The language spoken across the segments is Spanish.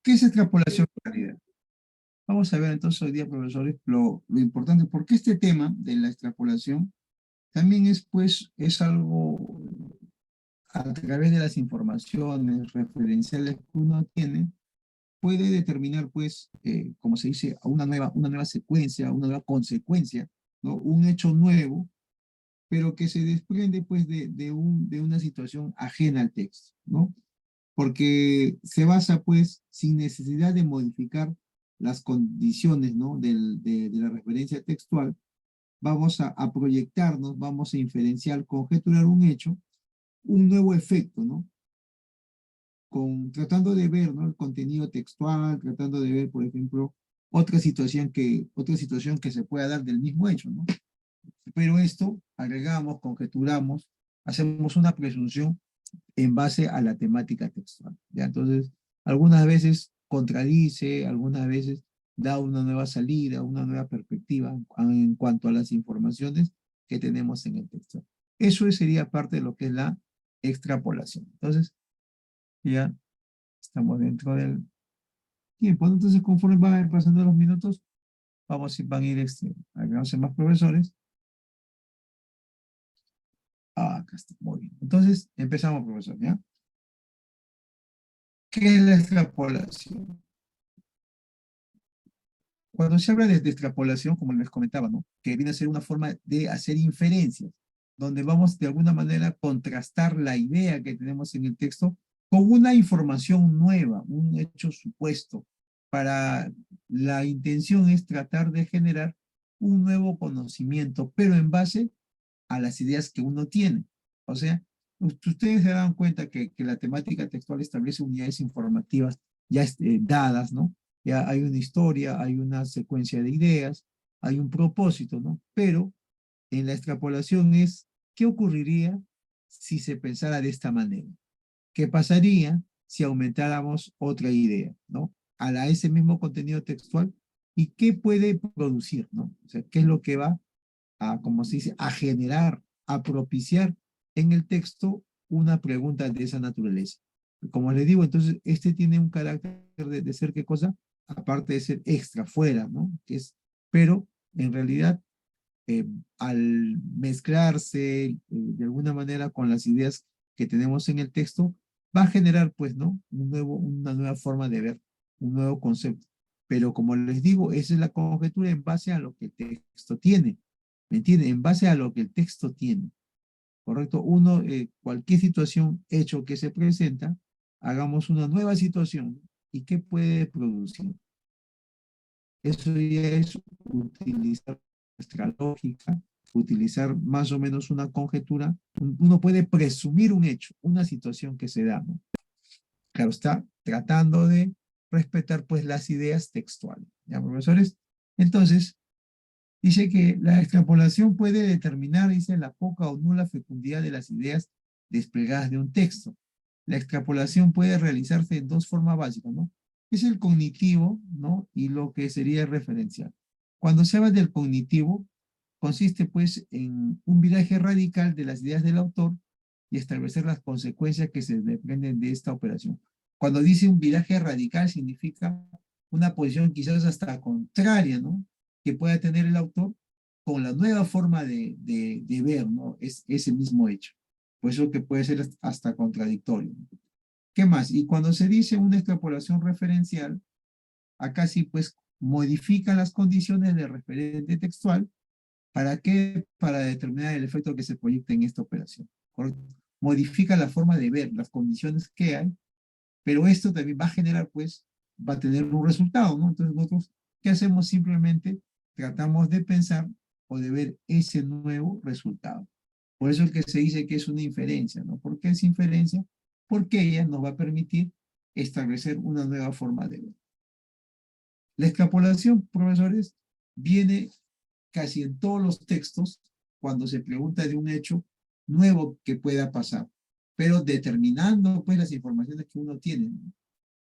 ¿Qué es extrapolación en realidad? Vamos a ver entonces hoy día, profesores, lo importante, porque este tema de la extrapolación también es, pues, es algo a través de las informaciones referenciales que uno tiene, puede determinar, pues, como se dice, a una nueva secuencia, una nueva consecuencia, ¿no? Un hecho nuevo, pero que se desprende, pues, de una situación ajena al texto, ¿no? Porque se basa, pues, sin necesidad de modificar las condiciones, ¿no? De la referencia textual, vamos a proyectarnos, vamos a inferenciar, conjeturar un hecho, un nuevo efecto, ¿no? Tratando de ver, ¿no? El contenido textual, tratando de ver, por ejemplo, otra situación que se pueda dar del mismo hecho, ¿no? Pero esto agregamos, conjeturamos, hacemos una presunción en base a la temática textual, ¿ya? Entonces, algunas veces contradice, algunas veces da una nueva salida, una nueva perspectiva en cuanto a las informaciones que tenemos en el texto. Eso sería parte de lo que es la extrapolación. Entonces, ya estamos dentro del tiempo. Entonces, conforme van a ir pasando los minutos, van a ir agregándose más profesores. Acá está, muy bien. Entonces, empezamos, profesor, ¿ya? ¿Qué es la extrapolación? Cuando se habla de extrapolación, como les comentaba, ¿no? Que viene a ser una forma de hacer inferencias, donde vamos de alguna manera a contrastar la idea que tenemos en el texto con una información nueva, un hecho supuesto. La intención es tratar de generar un nuevo conocimiento, pero en base a las ideas que uno tiene. O sea, ustedes se dan cuenta que la temática textual establece unidades informativas ya dadas, ¿no? Ya hay una historia, hay una secuencia de ideas, hay un propósito, ¿no? Pero en la extrapolación es, ¿qué ocurriría si se pensara de esta manera? ¿Qué pasaría si aumentáramos otra idea, ¿no? Ese mismo contenido textual, ¿y qué puede producir, ¿no? O sea, ¿qué es lo que va como se dice, a generar, a propiciar en el texto una pregunta de esa naturaleza? Como les digo, entonces, este tiene un carácter de ser, ¿qué cosa? Aparte de ser extra, fuera, ¿no? Pero, en realidad, eh, al mezclarse de alguna manera con las ideas que tenemos en el texto, va a generar, pues, ¿no? Una nueva forma de ver, un nuevo concepto. Pero como les digo, esa es la conjetura en base a lo que el texto tiene. ¿Me entienden? En base a lo que el texto tiene. ¿Correcto? Cualquier situación, hecho que se presenta, hagamos una nueva situación. ¿Y qué puede producir? Eso ya es utilizar nuestra lógica, utilizar más o menos una conjetura. Uno puede presumir un hecho, una situación que se da, ¿no? Claro, está tratando de respetar pues las ideas textuales. ¿Ya, profesores? Entonces, dice que la extrapolación puede determinar, dice, la poca o nula fecundidad de las ideas desplegadas de un texto. La extrapolación puede realizarse en dos formas básicas, ¿no? Es el cognitivo, ¿no? Y lo que sería el referencial. Cuando se habla del cognitivo, consiste pues en un viraje radical de las ideas del autor y establecer las consecuencias que se desprenden de esta operación. Cuando dice un viraje radical significa una posición quizás hasta contraria, ¿no? Que pueda tener el autor con la nueva forma de ver, ¿no? Ese mismo hecho. Por eso que puede ser hasta contradictorio. ¿Qué más? Y cuando se dice una extrapolación referencial, acá sí pues modifica las condiciones del referente textual. ¿Para qué? Para determinar el efecto que se proyecta en esta operación. ¿Correcto? Modifica la forma de ver, las condiciones que hay, pero esto también va a generar, pues, va a tener un resultado, ¿no? Entonces nosotros, ¿qué hacemos? Simplemente tratamos de pensar o de ver ese nuevo resultado. Por eso es que se dice que es una inferencia, ¿no? ¿Por qué es inferencia? Porque ella nos va a permitir establecer una nueva forma de ver. La extrapolación, profesores, viene casi en todos los textos cuando se pregunta de un hecho nuevo que pueda pasar, pero determinando pues las informaciones que uno tiene, ¿no?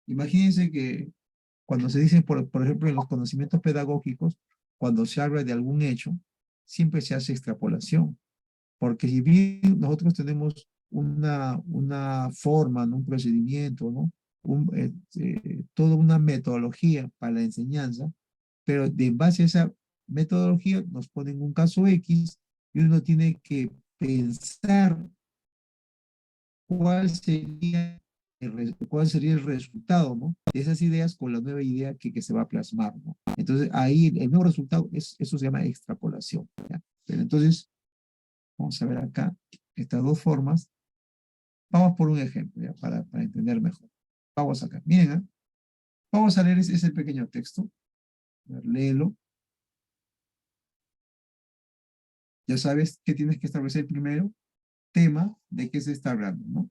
Imagínense que cuando se dice, por ejemplo, en los conocimientos pedagógicos, cuando se habla de algún hecho, siempre se hace extrapolación, porque si bien nosotros tenemos una forma, ¿no? Un procedimiento, ¿no? toda una metodología para la enseñanza, pero de base a esa metodología nos ponen un caso X y uno tiene que pensar cuál sería el resultado, ¿no? De esas ideas con la nueva idea que se va a plasmar, ¿no? Entonces, ahí el nuevo resultado, eso se llama extrapolación, ¿ya? Pero entonces, vamos a ver acá estas dos formas. Vamos por un ejemplo, ¿ya? Para entender mejor. Vamos acá. Miren, ¿eh? Vamos a leer ese pequeño texto. A ver, léelo. Ya sabes que tienes que establecer primero tema de qué se está hablando, ¿no?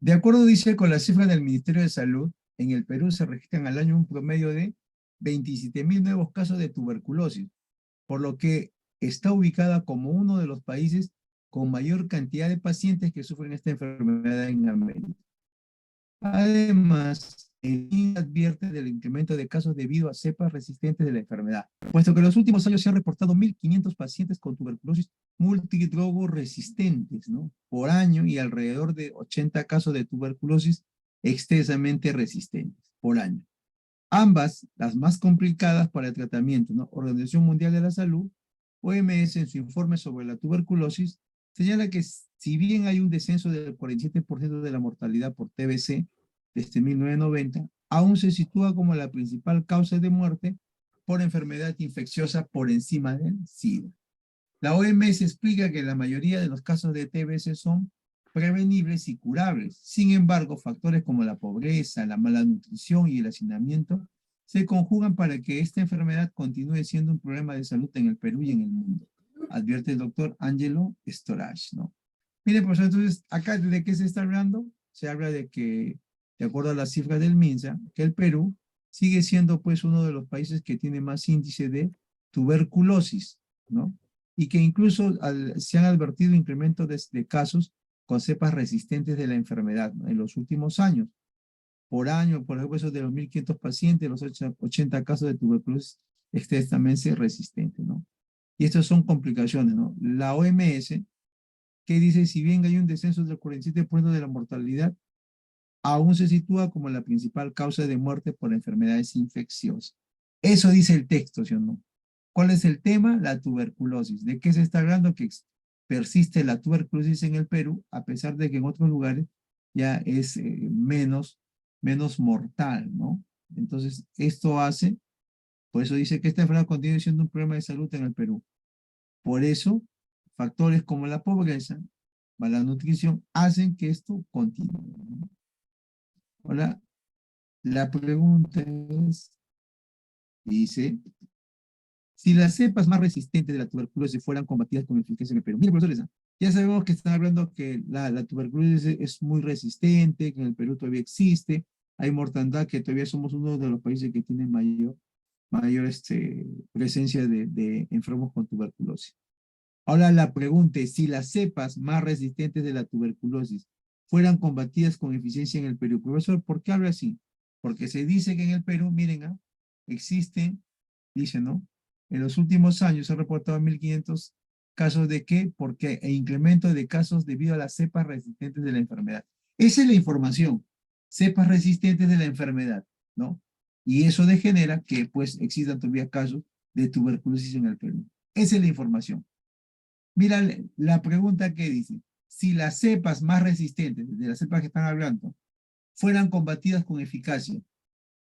De acuerdo, dice, con las cifras del Ministerio de Salud, en el Perú se registran al año un promedio de 27.000 nuevos casos de tuberculosis, por lo que está ubicada como uno de los países con mayor cantidad de pacientes que sufren esta enfermedad en América. Además, el INE advierte del incremento de casos debido a cepas resistentes de la enfermedad, puesto que en los últimos años se han reportado 1.500 pacientes con tuberculosis multidrogo resistentes, ¿no? Por año, y alrededor de 80 casos de tuberculosis extensamente resistentes por año. Ambas, las más complicadas para el tratamiento, ¿no? Organización Mundial de la Salud, OMS, en su informe sobre la tuberculosis, señala que si bien hay un descenso del 47% de la mortalidad por TBC desde 1990, aún se sitúa como la principal causa de muerte por enfermedad infecciosa por encima del SIDA. La OMS explica que la mayoría de los casos de TBC son prevenibles y curables. Sin embargo, factores como la pobreza, la mala nutrición y el hacinamiento se conjugan para que esta enfermedad continúe siendo un problema de salud en el Perú y en el mundo, advierte el doctor Angelo Storage, ¿no? Mire, profesor, entonces, acá ¿de qué se está hablando? Se habla de que, de acuerdo a las cifras del MINSA, que el Perú sigue siendo pues uno de los países que tiene más índice de tuberculosis, ¿no? Y que incluso se han advertido incrementos de casos con cepas resistentes de la enfermedad, ¿no? En los últimos años. Por año, por ejemplo, esos de los 1.500 pacientes, los 80 casos de tuberculosis extensamente resistente, ¿no? Y estas son complicaciones, ¿no? La OMS, que dice, si bien hay un descenso del 47% de la mortalidad, aún se sitúa como la principal causa de muerte por enfermedades infecciosas. Eso dice el texto, ¿sí o no? ¿Cuál es el tema? La tuberculosis. ¿De qué se está hablando? Que persiste la tuberculosis en el Perú, a pesar de que en otros lugares ya es menos mortal, ¿no? Entonces, esto hace, por eso dice que esta enfermedad continúa siendo un problema de salud en el Perú. Por eso, factores como la pobreza, mala nutrición, hacen que esto continúe, ¿no? Ahora, la pregunta es, dice, si las cepas más resistentes de la tuberculosis fueran combatidas con eficacia en el Perú. Mire, profesores, ya sabemos que están hablando que la tuberculosis es muy resistente, que en el Perú todavía existe, hay mortandad, que todavía somos uno de los países que tiene mayor presencia de enfermos con tuberculosis. Ahora la pregunta es, si las cepas más resistentes de la tuberculosis fueran combatidas con eficiencia en el Perú. Profesor, ¿por qué habla así? Porque se dice que en el Perú, miren, existen, dice, ¿no? En los últimos años se han reportado 1.500 casos de qué, porque e incremento de casos debido a las cepas resistentes de la enfermedad. Esa es la información, cepas resistentes de la enfermedad, ¿no? Y eso degenera que pues existan todavía casos de tuberculosis en el Perú. Esa es la información. Mira la pregunta que dice, si las cepas más resistentes, de las cepas que están hablando, fueran combatidas con eficacia,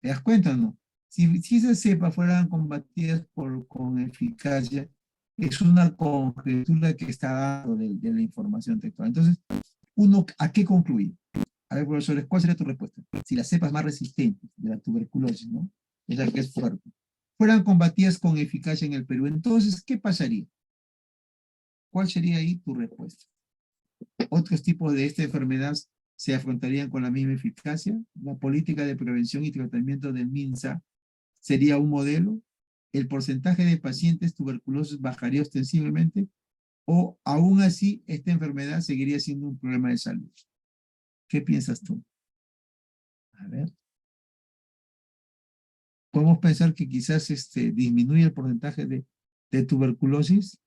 ¿te das cuenta o no? Si esas cepas fueran combatidas con eficacia, es una conjetura que está dando de la información textual. Entonces, uno, ¿a qué concluir? A ver, profesores, ¿cuál sería tu respuesta? Si las cepas más resistentes de la tuberculosis, ¿no? Es la que es fuerte. fueran combatidas con eficacia en el Perú. Entonces, ¿qué pasaría? ¿Cuál sería ahí tu respuesta? ¿Otros tipos de esta enfermedad se afrontarían con la misma eficacia? ¿La política de prevención y tratamiento del MINSA sería un modelo? ¿El porcentaje de pacientes tuberculosos bajaría ostensiblemente? ¿O aún así esta enfermedad seguiría siendo un problema de salud? ¿Qué piensas tú? A ver. Podemos pensar que quizás disminuye el porcentaje de tuberculosis,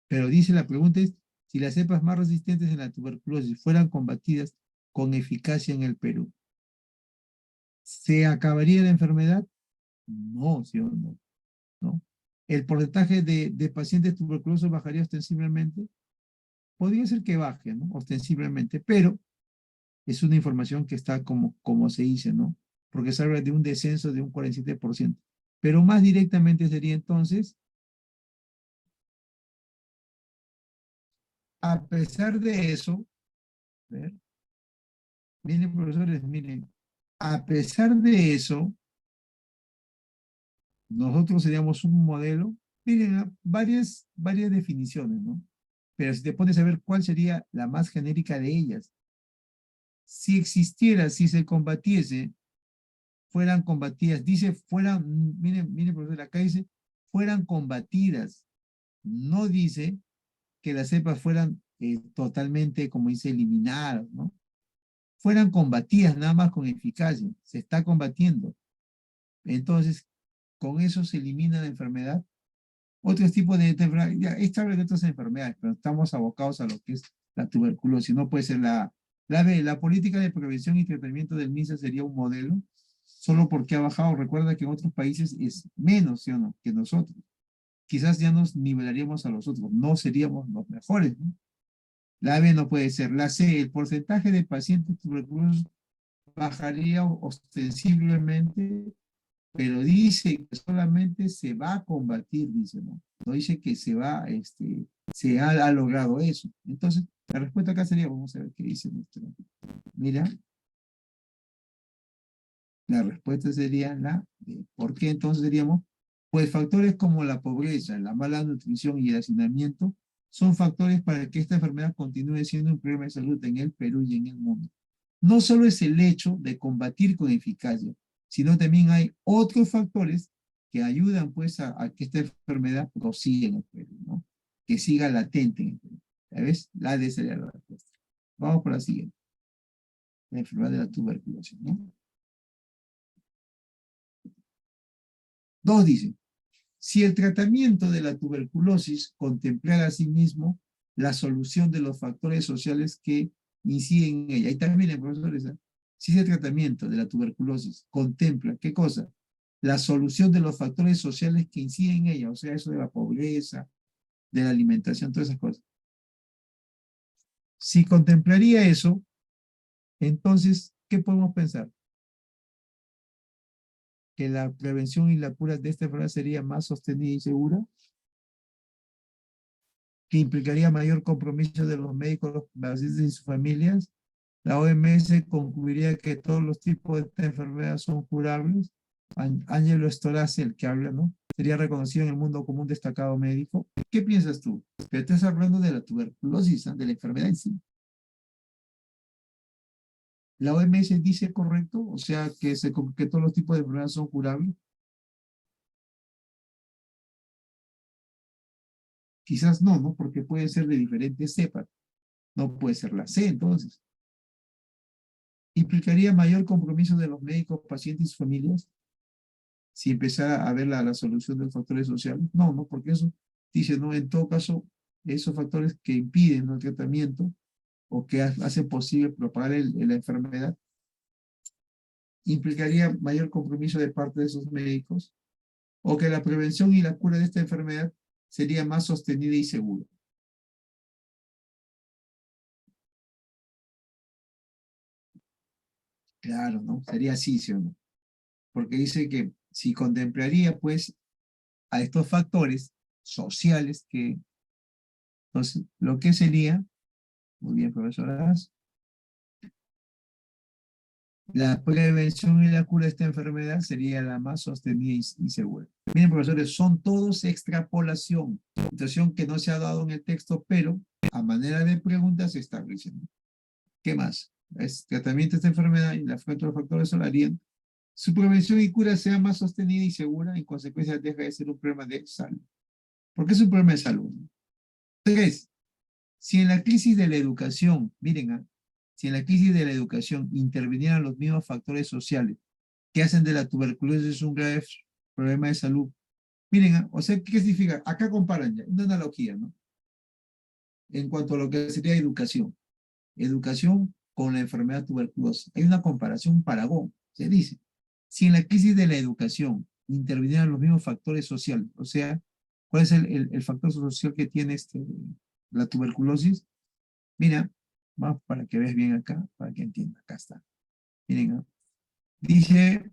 pero dice la pregunta es, si las cepas más resistentes en la tuberculosis fueran combatidas con eficacia en el Perú, ¿se acabaría la enfermedad? No, ¿sí o no? ¿No? ¿El porcentaje de pacientes tuberculosos bajaría ostensiblemente? Podría ser que baje, ¿no? Ostensiblemente, pero es una información que está como se dice, ¿no? Porque se habla de un descenso de un 47%. Pero más directamente sería entonces, a pesar de eso, ¿ver? Miren, profesores, miren, a pesar de eso, nosotros seríamos un modelo, miren, varias definiciones, ¿no? Pero si te pones a ver cuál sería la más genérica de ellas, si existiera, si se combatiese, fueran combatidas, dice, miren, profesor, acá dice, fueran combatidas, no dice que las cepas fueran totalmente, como dice, eliminadas, ¿no? Fueran combatidas nada más con eficacia, se está combatiendo. Entonces, con eso se elimina la enfermedad. Otros tipos de enfermedades, ya, esta habla de otras enfermedades, pero estamos abocados a lo que es la tuberculosis. No puede ser la política de prevención y tratamiento del MINSA sería un modelo, solo porque ha bajado. Recuerda que en otros países es menos, ¿sí o no?, que nosotros. Quizás ya nos nivelaríamos a los otros, no seríamos los mejores, ¿no? La B no puede ser. La C, el porcentaje de pacientes tuberculosos bajaría ostensiblemente, pero dice que solamente se va a combatir, dice, ¿no? No dice que se ha logrado eso. Entonces, la respuesta acá sería, vamos a ver qué dice nuestro. Mira, la respuesta sería la D. ¿Por qué entonces diríamos? Pues factores como la pobreza, la mala nutrición y el hacinamiento son factores para que esta enfermedad continúe siendo un problema de salud en el Perú y en el mundo. No solo es el hecho de combatir con eficacia, sino también hay otros factores que ayudan pues a que esta enfermedad prosiga en el Perú, ¿no? Que siga latente en el Perú. ¿Sabes? La D sería la respuesta. Vamos por la siguiente. La enfermedad de la tuberculosis, ¿no? Dos dicen, si el tratamiento de la tuberculosis contemplara asimismo la solución de los factores sociales que inciden en ella. Y también, profesores, si ese tratamiento de la tuberculosis contempla, ¿qué cosa? La solución de los factores sociales que inciden en ella, o sea, eso de la pobreza, de la alimentación, todas esas cosas. Si contemplaría eso, entonces, ¿qué podemos pensar? Que la prevención y la cura de esta enfermedad sería más sostenida y segura, que implicaría mayor compromiso de los médicos, los pacientes y sus familias. La OMS concluiría que todos los tipos de esta enfermedad son curables. Ángelo Storazzi, el que habla, ¿no? Sería reconocido en el mundo como un destacado médico. ¿Qué piensas tú? Que estás hablando de la tuberculosis, ¿eh? De la enfermedad en sí. ¿La OMS dice correcto? O sea, que todos los tipos de enfermedades son curables. Quizás no, ¿no? Porque puede ser de diferentes cepas. No puede ser la C, entonces. ¿Implicaría mayor compromiso de los médicos, pacientes y sus familias si empezara a ver la solución de los factores sociales? No, no, porque eso dice, no, en todo caso, esos factores que impiden el tratamiento o que hacen posible propagar la enfermedad, implicaría mayor compromiso de parte de esos médicos o que la prevención y la cura de esta enfermedad sería más sostenida y segura. Claro, ¿no? Sería así, ¿sí o no? Porque dice que si contemplaría, pues, a estos factores sociales que, entonces, lo que sería, muy bien, profesoras, La prevención y la cura de esta enfermedad sería la más sostenida y segura. Miren, profesores, son todos extrapolación, situación que no se ha dado en el texto, pero a manera de preguntas se establecen. ¿Qué más? Es tratamiento de esta enfermedad y la fuente de los factores solarían. Su prevención y cura sea más sostenida y segura, en consecuencia deja de ser un problema de salud. ¿Por qué es un problema de salud? Tres, si en la crisis de la educación, miren, si en la crisis de la educación intervinieran los mismos factores sociales que hacen de la tuberculosis un grave problema de salud, miren, o sea, ¿qué significa? Acá comparan ya, una analogía, ¿no? En cuanto a lo que sería educación. Educación con la enfermedad tuberculosis. Hay una comparación, un paragón. Se dice, si en la crisis de la educación intervinieran los mismos factores sociales, o sea, ¿cuál es el factor social que tiene la tuberculosis? Mira, vamos para que veas bien acá, para que entiendas. Acá está. Miren, dice,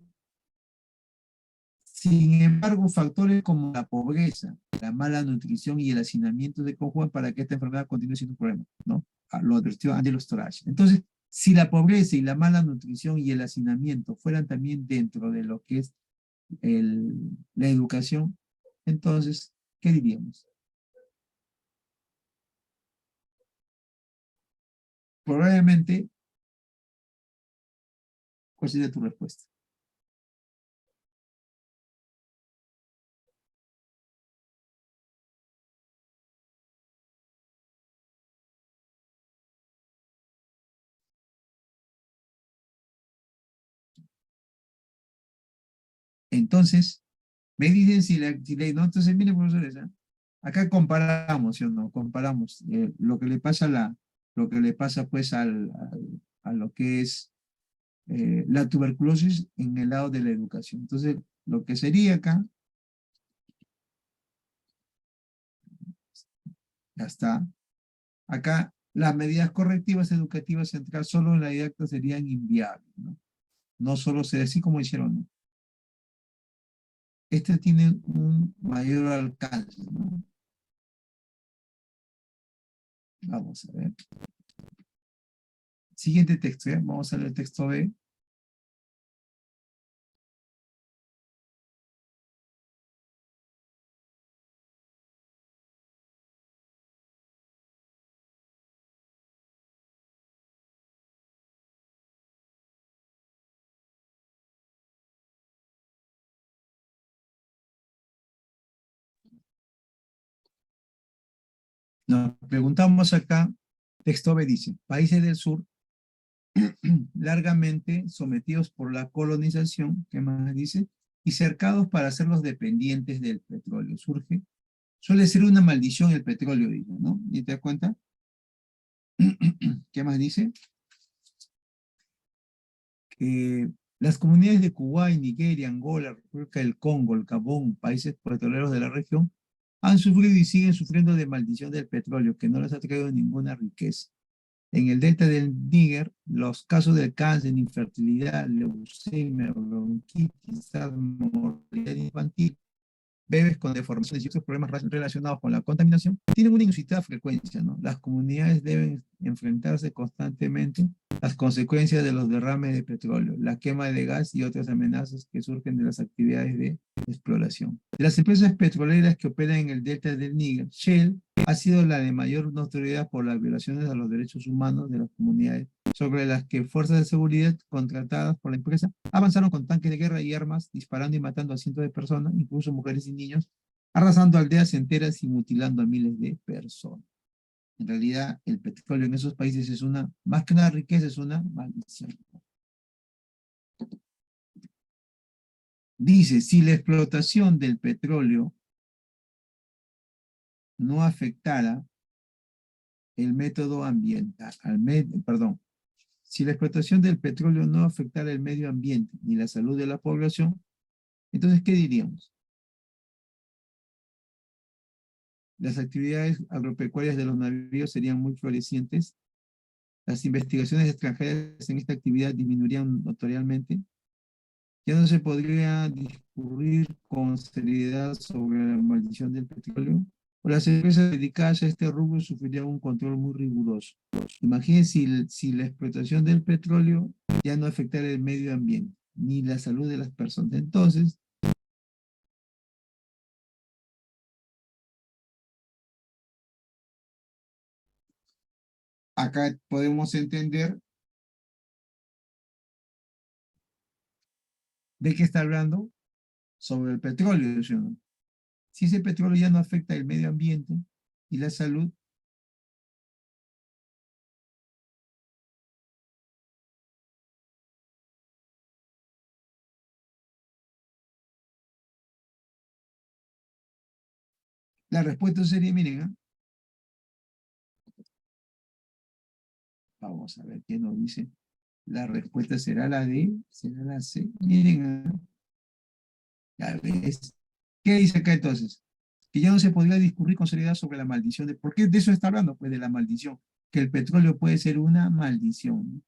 sin embargo, factores como la pobreza, la mala nutrición y el hacinamiento se conjugan para que esta enfermedad continúe siendo un problema, ¿no? Lo advirtió Angelo Storage. Entonces, si la pobreza y la mala nutrición y el hacinamiento fueran también dentro de lo que es la educación, entonces, ¿qué diríamos? Probablemente, ¿cuál sería tu respuesta? Entonces, me dicen no, entonces, miren, profesores, acá comparamos, ¿sí o no? Comparamos lo que le pasa lo que le pasa pues a lo que es la tuberculosis en el lado de la educación. Entonces, lo que sería acá, ya está. Acá, las medidas correctivas educativas centradas solo en la didacta serían inviables, ¿no? No solo ser así como hicieron, ¿no? Este tiene un mayor alcance, ¿no? Vamos a ver. Siguiente texto, ¿ya? Vamos a leer el texto B. Nos preguntamos acá, texto B dice, países del sur largamente sometidos por la colonización, ¿qué más dice? Y cercados para hacerlos dependientes del petróleo. Suele ser una maldición el petróleo, dice, ¿no? ¿Y te das cuenta? ¿Qué más dice? Que las comunidades de Kuwait, Nigeria, Angola, República del Congo, el Gabón, países petroleros de la región, han sufrido y siguen sufriendo de maldición del petróleo, que no les ha traído ninguna riqueza. En el delta del Níger, los casos de cáncer, infertilidad, leucemia, bronquitis, mortalidad infantil, bebés con deformaciones y otros problemas relacionados con la contaminación tienen una inusitada frecuencia, ¿no? Las comunidades deben enfrentarse constantemente las consecuencias de los derrames de petróleo, la quema de gas y otras amenazas que surgen de las actividades de exploración. De las empresas petroleras que operan en el delta del Níger, Shell ha sido la de mayor notoriedad por las violaciones a los derechos humanos de las comunidades, sobre las que fuerzas de seguridad contratadas por la empresa avanzaron con tanques de guerra y armas, disparando y matando a cientos de personas, incluso mujeres y niños, arrasando aldeas enteras y mutilando a miles de personas. En realidad, el petróleo en esos países es más que una riqueza, es una maldición. Dice, si la explotación del petróleo no afectara el método ambiental, perdón, si la explotación del petróleo no afectara el medio ambiente ni la salud de la población, entonces, ¿qué diríamos? Las actividades agropecuarias de los navíos serían muy florecientes, las investigaciones extranjeras en esta actividad disminuirían notoriamente, ya no se podría discurrir con seriedad sobre la maldición del petróleo, Las empresas dedicadas a este rubro sufrirían un control muy riguroso. Imagínense si la explotación del petróleo ya no afectara el medio ambiente, ni la salud de las personas. Entonces, acá podemos entender de qué está hablando sobre el petróleo, ¿sí o no? Si ese petróleo ya no afecta el medio ambiente y la salud, la respuesta sería, miren, ¿ah? Vamos a ver qué nos dice. La respuesta será la D, será la C. Miren, ¿ah? Ya ves. ¿Qué dice acá entonces? Que ya no se podría discurrir con seriedad sobre la maldición. ¿Por qué de eso está hablando? Pues de la maldición. Que el petróleo puede ser una maldición, ¿no?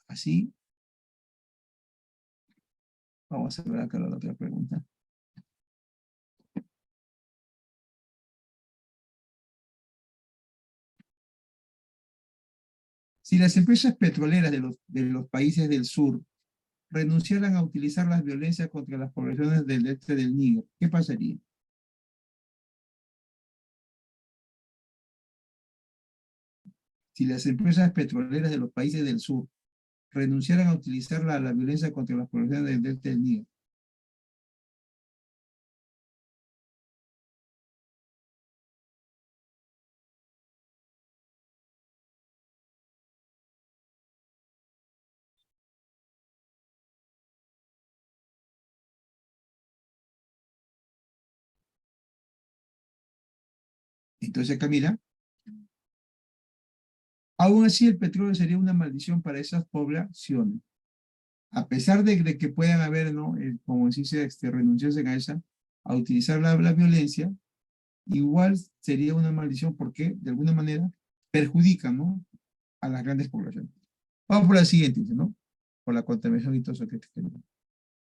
Así, vamos a ver acá la otra pregunta. Si las empresas petroleras de los países del sur renunciaran a utilizar las violencias contra las poblaciones del este del Níger, ¿qué pasaría? Si las empresas petroleras de los países del sur renunciaran a utilizar la violencia contra las poblaciones del delta del Níger. Entonces, Camila, aún así el petróleo sería una maldición para esas poblaciones. A pesar de que puedan haber, ¿no? Como se dice, renunciarse a esa, a utilizar la violencia, igual sería una maldición porque, de alguna manera, perjudica, ¿no? A las grandes poblaciones. Vamos por la siguiente, ¿no? Por la contaminación y todo eso que te quería.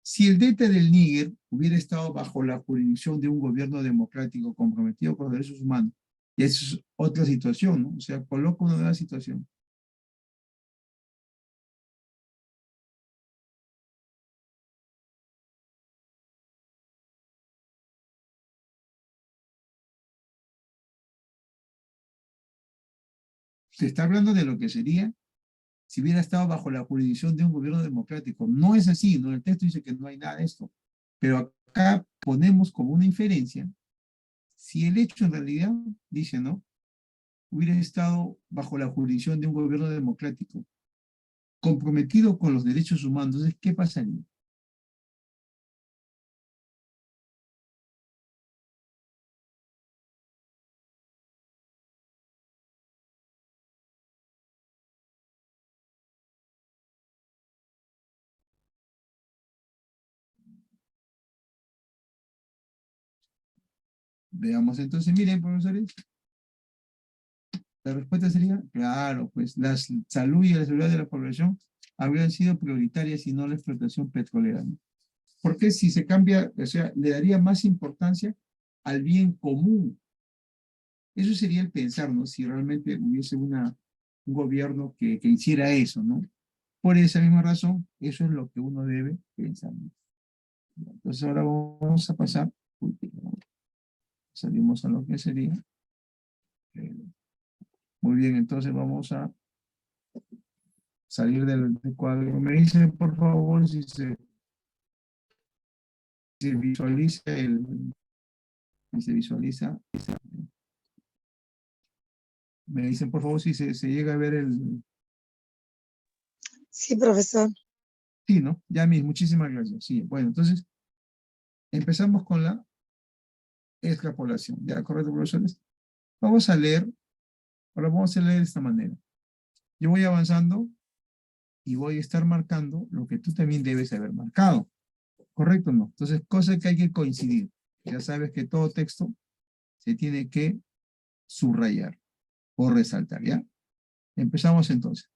Si el delta del Níger hubiera estado bajo la jurisdicción de un gobierno democrático comprometido con los derechos humanos, y eso es otra situación, ¿no? O sea, coloca una nueva situación. Se está hablando de lo que sería si hubiera estado bajo la jurisdicción de un gobierno democrático. No es así, ¿no? El texto dice que no hay nada de esto. Pero acá ponemos como una inferencia, si el hecho en realidad, dice, ¿no? Hubiera estado bajo la jurisdicción de un gobierno democrático comprometido con los derechos humanos, entonces, ¿qué pasaría? Veamos entonces, miren, profesores, la respuesta sería, claro, pues la salud y la seguridad de la población habrían sido prioritarias y no la explotación petrolera, ¿no? Porque si se cambia, o sea, le daría más importancia al bien común. Eso sería el pensar, ¿no? Si realmente hubiese un gobierno que hiciera eso, ¿no? Por esa misma razón, eso es lo que uno debe pensar, ¿no? Entonces ahora vamos a pasar, uy, salimos a lo que sería. eh, Muy bien, entonces vamos a salir del cuadro. Me dice, por favor, si se visualiza si se visualiza, me dicen, por favor, si se llega a ver Sí, profesor. sí, ¿no? Ya mismo, muchísimas gracias. Sí, bueno, entonces empezamos con la extrapolación. ¿Ya, correcto, profesores? Vamos a leer, ahora vamos a leer de esta manera. Yo voy avanzando y voy a estar marcando lo que tú también debes haber marcado. ¿Correcto o no? Entonces, cosa que hay que coincidir. Ya sabes que todo texto se tiene que subrayar o resaltar, ¿ya? Empezamos entonces.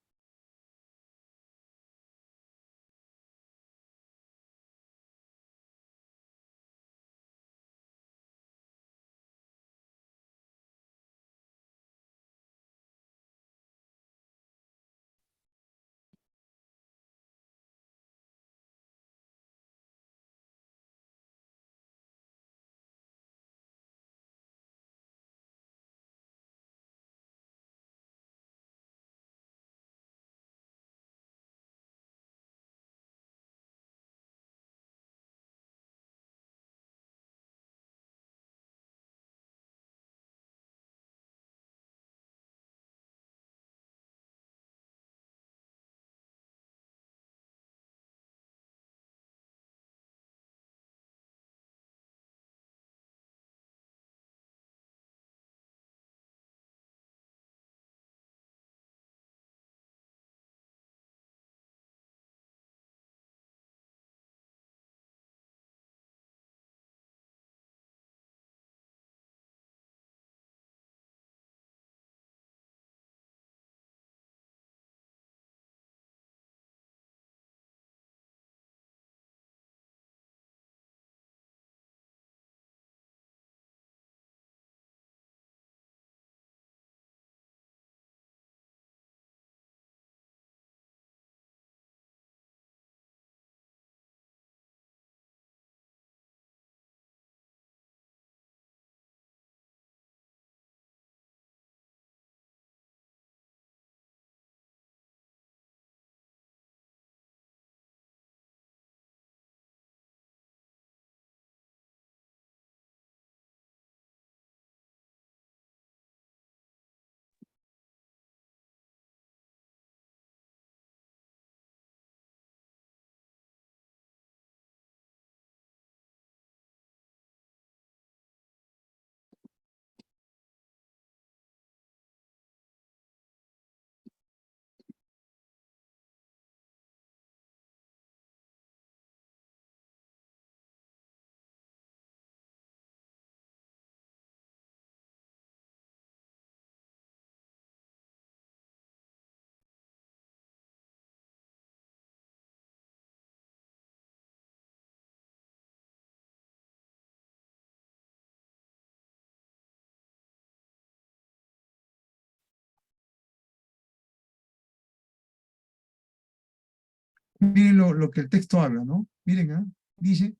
Miren lo que el texto habla, ¿no? Miren, ¿ah? Dice,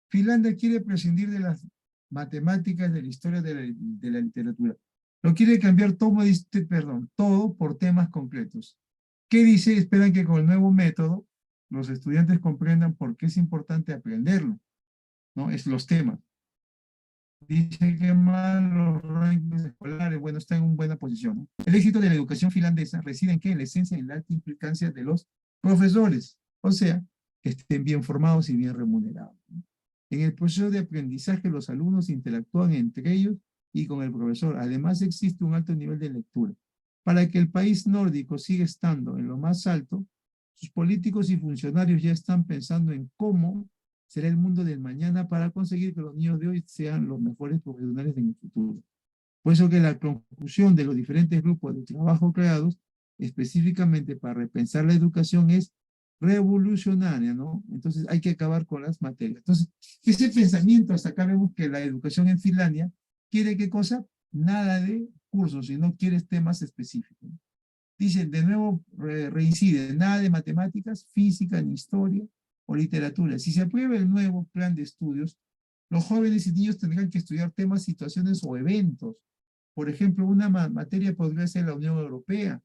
Finlandia quiere prescindir de las matemáticas, de la historia, de la literatura. Lo quiere cambiar todo, perdón, todo por temas concretos. ¿Qué dice? Esperan que con el nuevo método los estudiantes comprendan por qué es importante aprenderlo, ¿no? Es los temas. Dice que más los rankings escolares, bueno, está en una buena posición, ¿no? El éxito de la educación finlandesa reside en que en la esencia, en la alta implicancia de los profesores, o sea, que estén bien formados y bien remunerados, ¿no? En el proceso de aprendizaje, los alumnos interactúan entre ellos y con el profesor. Además, existe un alto nivel de lectura. Para que el país nórdico siga estando en lo más alto, sus políticos y funcionarios ya están pensando en cómo será el mundo del mañana para conseguir que los niños de hoy sean los mejores profesionales en el futuro. Por eso que la conclusión de los diferentes grupos de trabajo creados específicamente para repensar la educación es revolucionaria, ¿no? Entonces hay que acabar con las materias. Entonces, ese pensamiento, hasta acá vemos que la educación en Finlandia quiere qué cosa? Nada de cursos, sino quiere temas específicos. Dicen, de nuevo, reincide, nada de matemáticas, física, ni historia o literatura. Si se aprueba el nuevo plan de estudios, los jóvenes y niños tendrán que estudiar temas, situaciones o eventos. Por ejemplo, una materia podría ser la Unión Europea.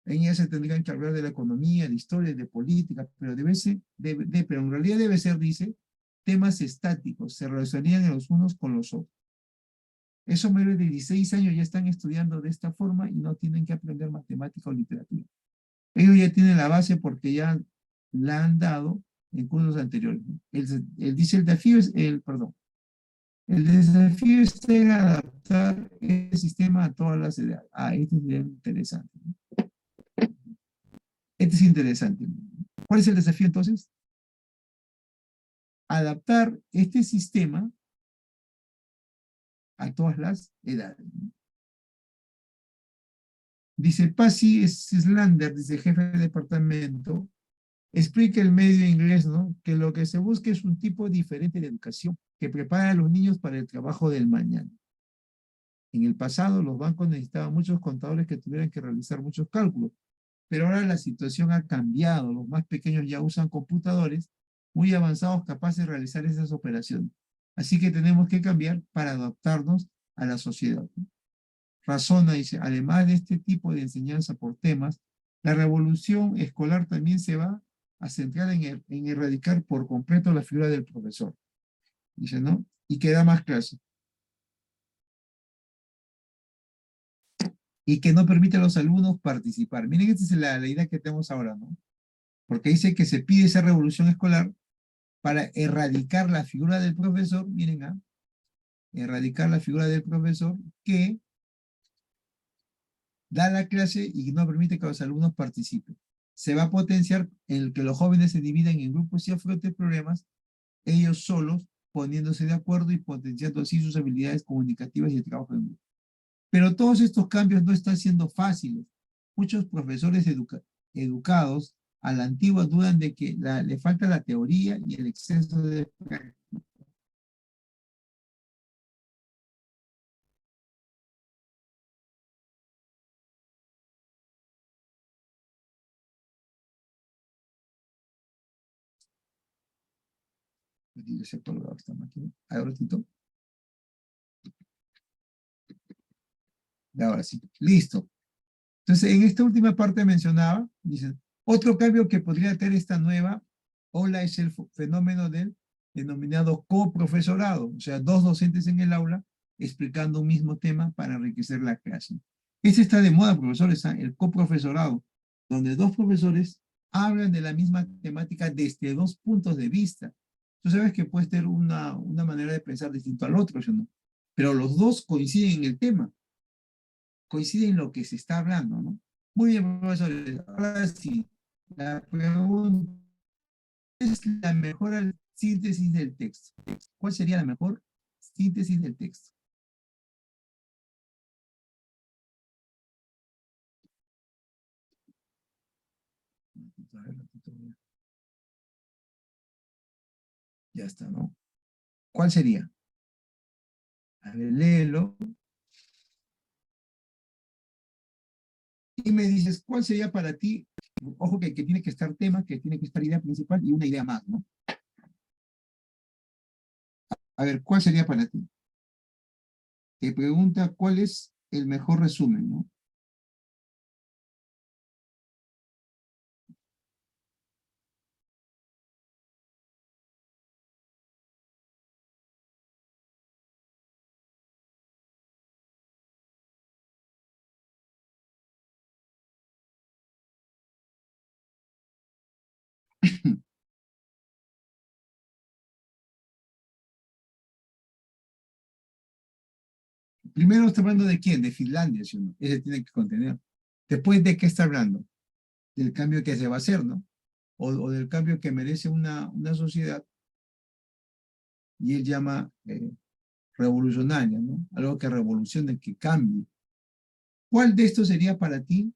En ella se tendrían que hablar de la economía, de historia, de política, pero pero en realidad debe ser, dice, temas estáticos, se relacionarían los unos con los otros. Esos mayores de 16 años ya están estudiando de esta forma y no tienen que aprender matemática o literatura. Ellos ya tienen la base porque ya la han dado en cursos anteriores, ¿no? Dice el desafío es perdón, el desafío está en adaptar el sistema a todas las edades. Ah, este es interesante, ¿no? Este es interesante, ¿no? ¿Cuál es el desafío entonces? Adaptar este sistema a todas las edades, ¿no? Dice Pasi Slander, dice jefe de departamento, explica el medio inglés, ¿no? Que lo que se busca es un tipo diferente de educación que prepara a los niños para el trabajo del mañana. En el pasado, los bancos necesitaban muchos contadores que tuvieran que realizar muchos cálculos, pero ahora la situación ha cambiado. Los más pequeños ya usan computadores muy avanzados capaces de realizar esas operaciones. Así que tenemos que cambiar para adaptarnos a la sociedad, ¿no? Razona, dice, además de este tipo de enseñanza por temas, la revolución escolar también se va a centrar en erradicar por completo la figura del profesor. Dice, ¿no? Y que da más clase. Y que no permite a los alumnos participar. Miren, esta es la idea que tenemos ahora, ¿no? Porque dice que se pide esa revolución escolar para erradicar la figura del profesor, miren, ¿ah? Erradicar la figura del profesor que da la clase y no permite que los alumnos participen. Se va a potenciar el que los jóvenes se dividan en grupos y afronten problemas ellos solos, poniéndose de acuerdo y potenciando así sus habilidades comunicativas y de trabajo en grupo. Pero todos estos cambios no están siendo fáciles. Muchos profesores educados a la antigua dudan de que le falta la teoría y el exceso de práctica. Se ha colgado esta máquina. Ahora, Tito. Ahora sí. Listo. Entonces, en esta última parte mencionaba, dicen, otro cambio que podría tener esta nueva ola es el fenómeno del denominado coprofesorado, o sea, dos docentes en el aula explicando un mismo tema para enriquecer la clase. Este está de moda, profesores, ¿ah? El coprofesorado, donde dos profesores hablan de la misma temática desde dos puntos de vista. Tú sabes que puedes tener una manera de pensar distinto al otro, ¿sí, no? Pero los dos coinciden en el tema, coincide en lo que se está hablando, ¿no? Muy bien, profesores. Ahora sí, la pregunta es la mejor síntesis del texto. ¿Cuál sería la mejor síntesis del texto? Ya está, ¿no? ¿Cuál sería? A ver, léelo. Y me dices, ¿cuál sería para ti Ojo que tiene que estar tema, que tiene que estar idea principal y una idea más, ¿no? A ver, ¿cuál sería para ti? Te pregunta cuál es el mejor resumen, ¿no? Primero está hablando de quién, de Finlandia, ¿sí o no? Ese tiene que contener. Después, ¿de qué está hablando? Del cambio que se va a hacer, ¿no? O del cambio que merece una sociedad, y él llama revolucionaria, ¿no? Algo que revolucione, que cambie. ¿Cuál de estos sería para ti?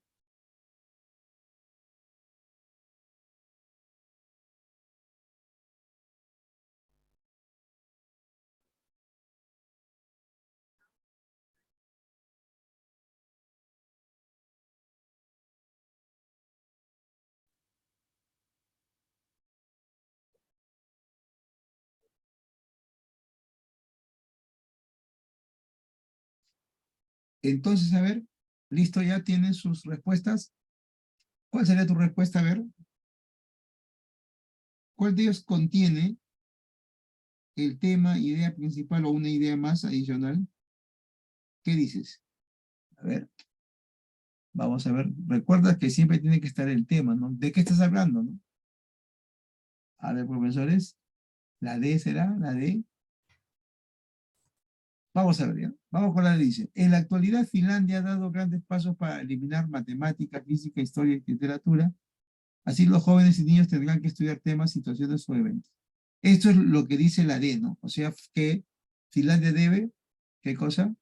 Entonces, a ver, listo, ya tienen sus respuestas. ¿Cuál sería tu respuesta? A ver, ¿cuál de ellos contiene el tema, idea principal o una idea más adicional? ¿Qué dices? A ver, vamos a ver. Recuerda que siempre tiene que estar el tema, ¿no? ¿De qué estás hablando, no? A ver, profesores, la D será, la D. Vamos a ver, ¿ya? Vamos con la D. Dice, en la actualidad Finlandia ha dado grandes pasos para eliminar matemática, física, historia y literatura. Así los jóvenes y niños tendrán que estudiar temas, situaciones o eventos. Esto es lo que dice la D, ¿no? O sea que Finlandia debe, ¿qué cosa?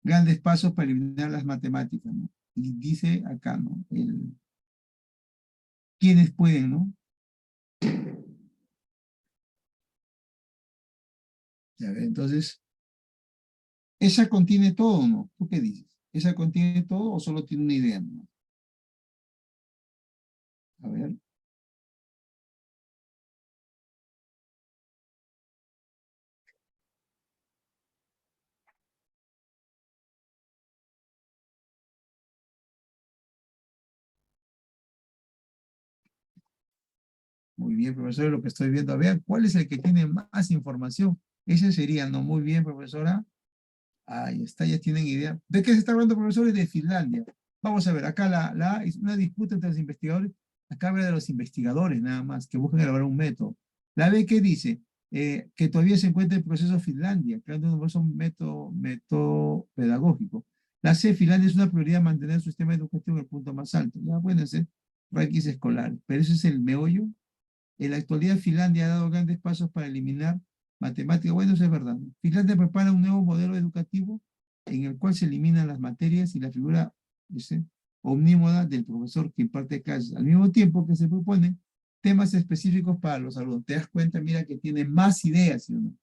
Grandes pasos para eliminar las matemáticas, ¿no? Y dice acá, ¿no? ¿Quiénes pueden, no? Ya ver, entonces, ¿esa contiene todo o no? ¿Tú qué dices? ¿Esa contiene todo o solo tiene una idea, no? A ver, muy bien, profesor, lo que estoy viendo. A ver, ¿cuál es el que tiene más información? Ese sería, ¿no? Muy bien, profesora. Ahí está, ya tienen idea. ¿De qué se está hablando, profesores? De Finlandia. Vamos a ver, acá la A es una disputa entre los investigadores. Acá habla de los investigadores, nada más, que buscan elaborar un método. La B, ¿qué dice? Que todavía se encuentra en proceso Finlandia, creando un método pedagógico. La C, Finlandia es una prioridad mantener su sistema educativo en el punto más alto. Ya pueden ser rankings escolares, pero ese es el meollo. En la actualidad, Finlandia ha dado grandes pasos para eliminar matemáticas. Bueno, eso es verdad, ¿no? Finlandia prepara un nuevo modelo educativo en el cual se eliminan las materias y la figura, ¿sí?, omnímoda del profesor que imparte clases, al mismo tiempo que se proponen temas específicos para los alumnos. ¿Te das cuenta? Mira que tiene más ideas, ¿sí o no?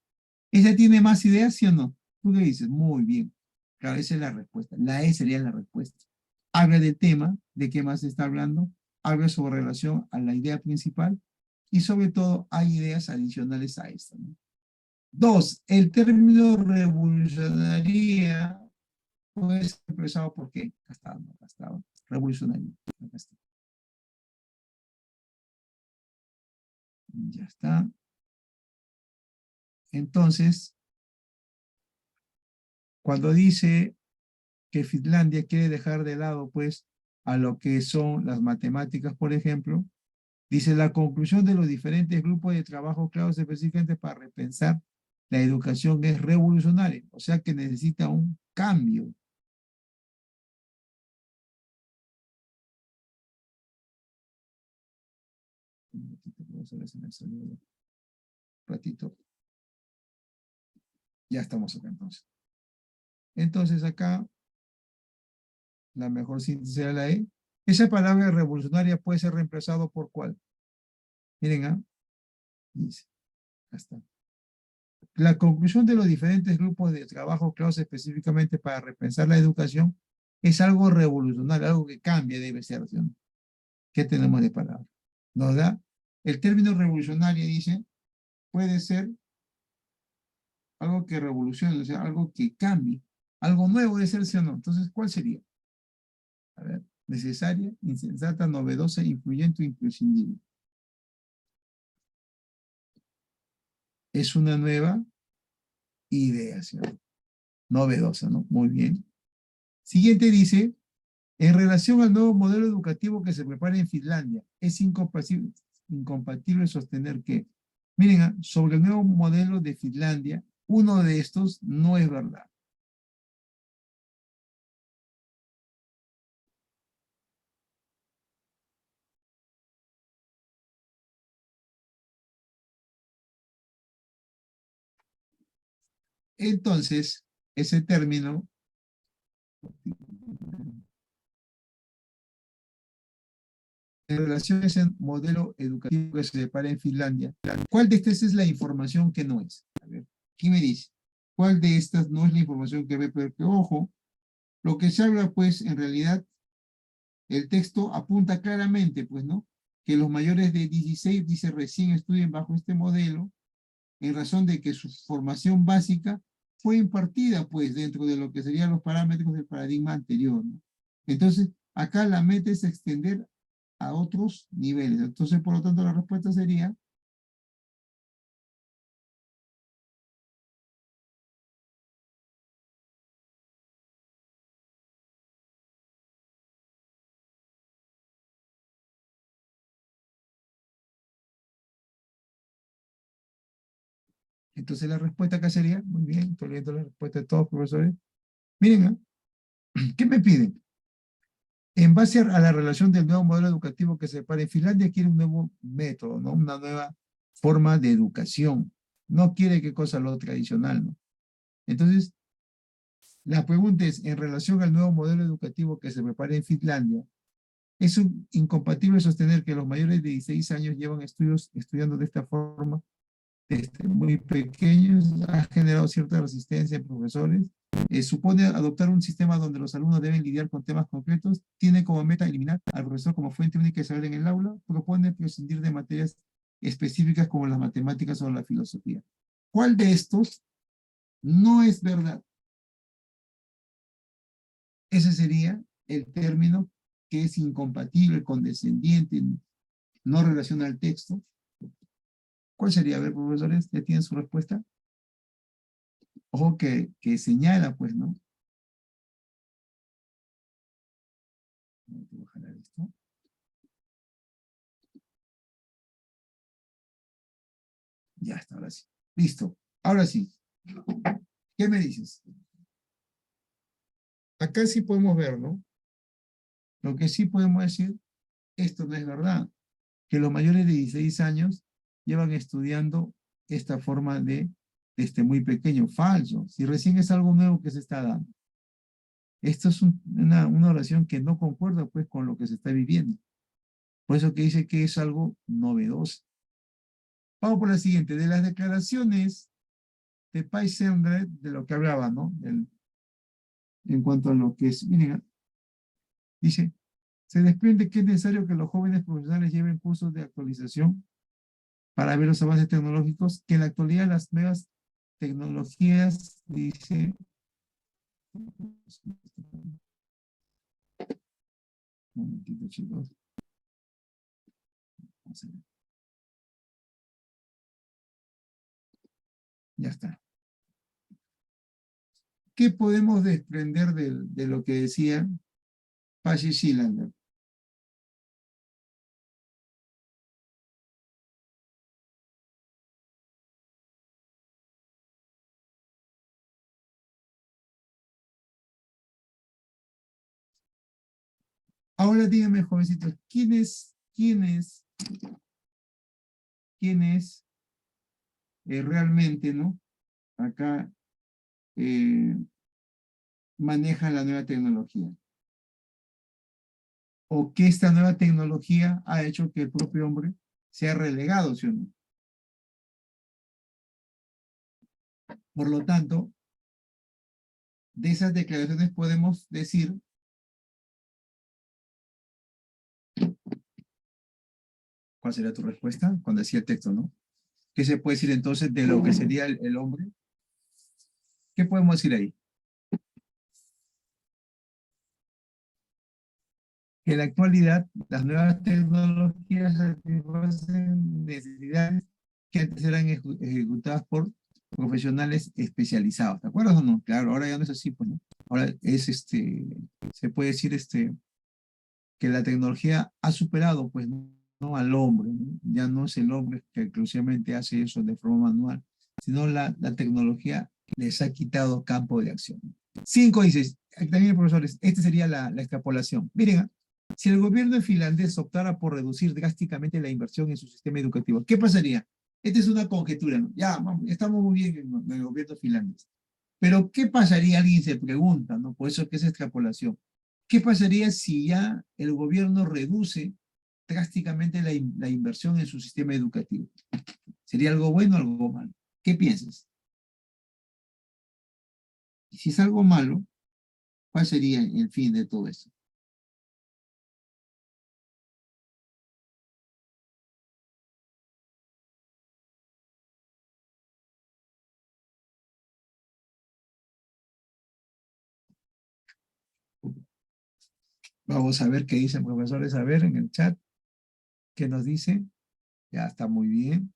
¿Esa tiene más ideas, sí o no? ¿Tú qué dices? Muy bien. Claro, esa es la respuesta. La E sería la respuesta. Habla del tema, de qué más se está hablando, habla sobre relación a la idea principal y sobre todo hay ideas adicionales a esta, ¿no? Dos, el término revolucionaria puede ser expresado por qué. Acá está, ¿no? Acá está, revolucionario. Acá está. Ya está. Entonces, cuando dice que Finlandia quiere dejar de lado, pues, a lo que son las matemáticas, por ejemplo, dice la conclusión de los diferentes grupos de trabajo claves específicamente para repensar la educación es revolucionaria, o sea que necesita un cambio. Vamos a ver si me salió un ratito. Ya estamos acá entonces. Entonces acá la mejor síntesis era la E. Esa palabra revolucionaria puede ser reemplazado por ¿cuál? Miren, ¿ah? Dice, acá está. La conclusión de los diferentes grupos de trabajo claves específicamente para repensar la educación es algo revolucionario, algo que cambie, debe ser, ¿sí? ¿Qué tenemos de palabra? Nos da el término revolucionario, dice, puede ser algo que revolucione, o sea, algo que cambie, algo nuevo de ser, sí o no. Entonces, ¿cuál sería? A ver, necesaria, insensata, novedosa, influyente o imprescindible. Es una nueva idea, ¿sí? Novedosa, ¿no? Muy bien. Siguiente dice, en relación al nuevo modelo educativo que se prepara en Finlandia, es incompatible sostener que, miren, sobre el nuevo modelo de Finlandia, uno de estos no es verdad. Entonces, ese término, en relación a ese modelo educativo que se prepara en Finlandia, ¿cuál de estas es la información que no es? A ver, ¿quién me dice? ¿Cuál de estas no es la información que ve? Porque, ojo, lo que se habla, pues, en realidad, el texto apunta claramente, pues, ¿no? Que los mayores de 16, dice, recién estudien bajo este modelo, en razón de que su formación básica fue impartida, pues, dentro de lo que serían los parámetros del paradigma anterior, ¿no? Entonces, acá la meta es extender a otros niveles. Entonces, por lo tanto, la respuesta sería, entonces la respuesta acá sería, muy bien, estoy leyendo la respuesta de todos los profesores. Miren, ¿qué me piden? En base a la relación del nuevo modelo educativo que se prepara en Finlandia, quiere un nuevo método, ¿no? Una nueva forma de educación. No quiere qué cosa lo tradicional, ¿no? Entonces, la pregunta es, en relación al nuevo modelo educativo que se prepara en Finlandia, ¿es incompatible sostener que los mayores de 16 años llevan estudiando de esta forma desde muy pequeños? Ha generado cierta resistencia en profesores. Supone adoptar un sistema donde los alumnos deben lidiar con temas concretos, tiene como meta eliminar al profesor como fuente única de saber en el aula, propone prescindir de materias específicas como las matemáticas o la filosofía. ¿Cuál de estos no es verdad? Ese sería el término que es incompatible, condescendiente, no relaciona al texto. ¿Cuál sería? A ver, profesores, ¿ya tienen su respuesta? Ojo que señala, pues, ¿no? Voy a jalar esto. Ya está, ahora sí. Listo. Ahora sí. ¿Qué me dices? Acá sí podemos ver, ¿no? Lo que sí podemos decir, esto no es verdad, que los mayores de 16 años llevan estudiando esta forma de muy pequeño, falso. Si recién es algo nuevo que se está dando. Esto es una oración que no concuerda pues con lo que se está viviendo. Por eso que dice que es algo novedoso. Vamos por la siguiente. De las declaraciones de Paysandre, de lo que hablaba, ¿no? En cuanto a lo que es, miren, dice, se desprende que es necesario que los jóvenes profesionales lleven cursos de actualización para ver los avances tecnológicos, que en la actualidad las nuevas tecnologías, dice, un momentito chicos, ya está. ¿Qué podemos desprender de lo que decía Pashi Shilander? Ahora díganme, jovencitos, quién es realmente, ¿no? Acá eh, maneja la nueva tecnología. O que esta nueva tecnología ha hecho que el propio hombre sea relegado, ¿sí o no? Por lo tanto, de esas declaraciones podemos decir ¿Cuál sería tu respuesta? Cuando decía el texto, ¿no? ¿Qué se puede decir entonces de lo que sería el hombre? ¿Qué podemos decir ahí? Que en la actualidad las nuevas tecnologías satisfacen necesidades que antes eran ejecutadas por profesionales especializados. ¿Te acuerdas o no? Claro, ahora ya no es así, pues, ¿no? Ahora es se puede decir que la tecnología ha superado, pues, ¿no? Al hombre, ¿no? Ya no es el hombre que exclusivamente hace eso de forma manual, sino la tecnología les ha quitado campo de acción. 5 dices, también profesores, esta sería la extrapolación. Miren, si el gobierno finlandés optara por reducir drásticamente la inversión en su sistema educativo, ¿qué pasaría? Esta es una conjetura, ¿no? Ya, vamos, estamos muy bien en el gobierno finlandés. Pero, ¿qué pasaría? Alguien se pregunta, ¿no? Por eso es que es extrapolación. ¿Qué pasaría si ya el gobierno reduce drásticamente la inversión en su sistema educativo? ¿Sería algo bueno o algo malo? ¿Qué piensas? Y si es algo malo, ¿cuál sería el fin de todo eso? Vamos a ver qué dicen profesores, a ver en el chat, qué nos dicen. Ya está muy bien.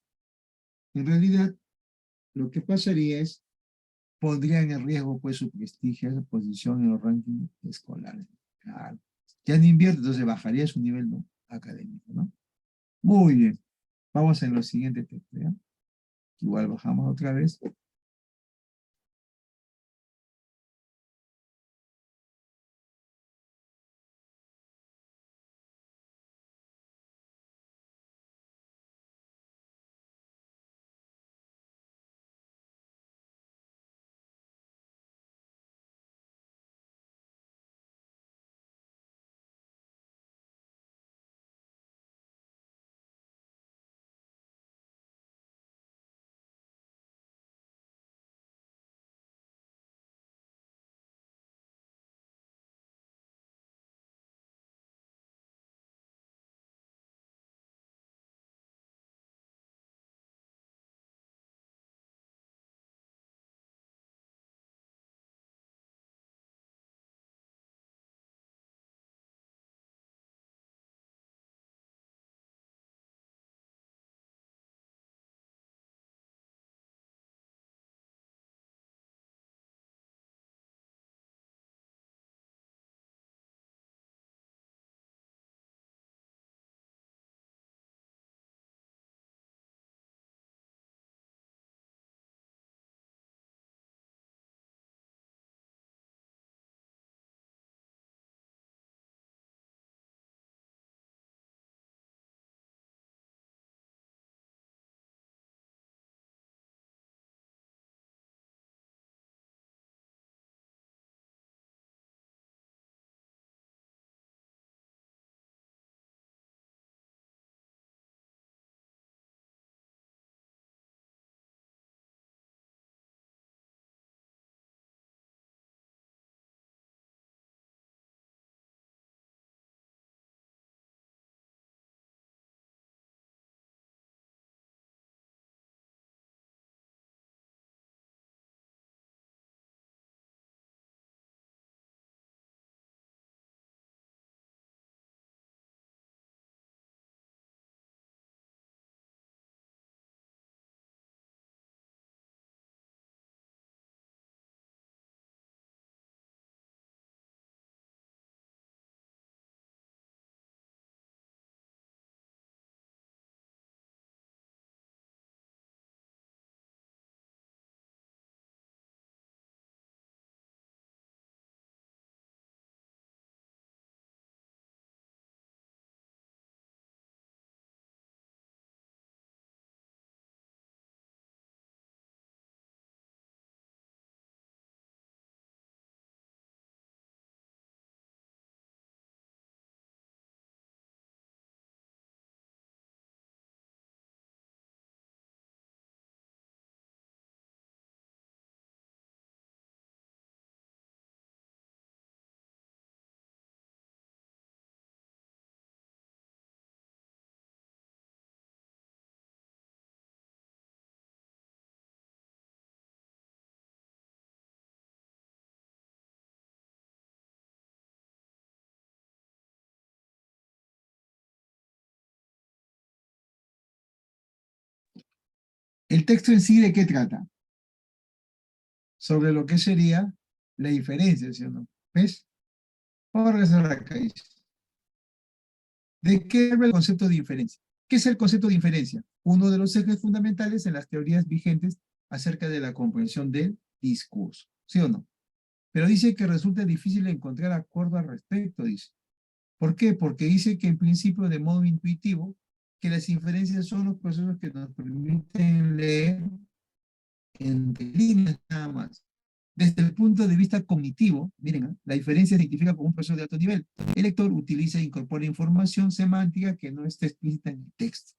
En realidad, lo que pasaría es, pondrían en riesgo pues su prestigio, su posición en los rankings escolares. Claro. Ya no invierte, entonces bajaría su nivel, ¿no? Académico, ¿no? Muy bien. Vamos en lo siguiente texto, ¿ya? Igual bajamos otra vez. El texto en sí, ¿de qué trata? Sobre lo que sería la diferencia, ¿sí o no? ¿Ves? Vamos a regresar acá. Dice. ¿De qué habla el concepto de inferencia? ¿Qué es el concepto de inferencia? Uno de los ejes fundamentales en las teorías vigentes acerca de la comprensión del discurso, ¿sí o no? Pero dice que resulta difícil encontrar acuerdo al respecto, dice. ¿Por qué? Porque dice que en principio, de modo intuitivo, que las inferencias son los procesos que nos permiten leer entre líneas nada más. Desde el punto de vista cognitivo, miren, la diferencia se identifica como un proceso de alto nivel. El lector utiliza e incorpora información semántica que no está explícita en el texto,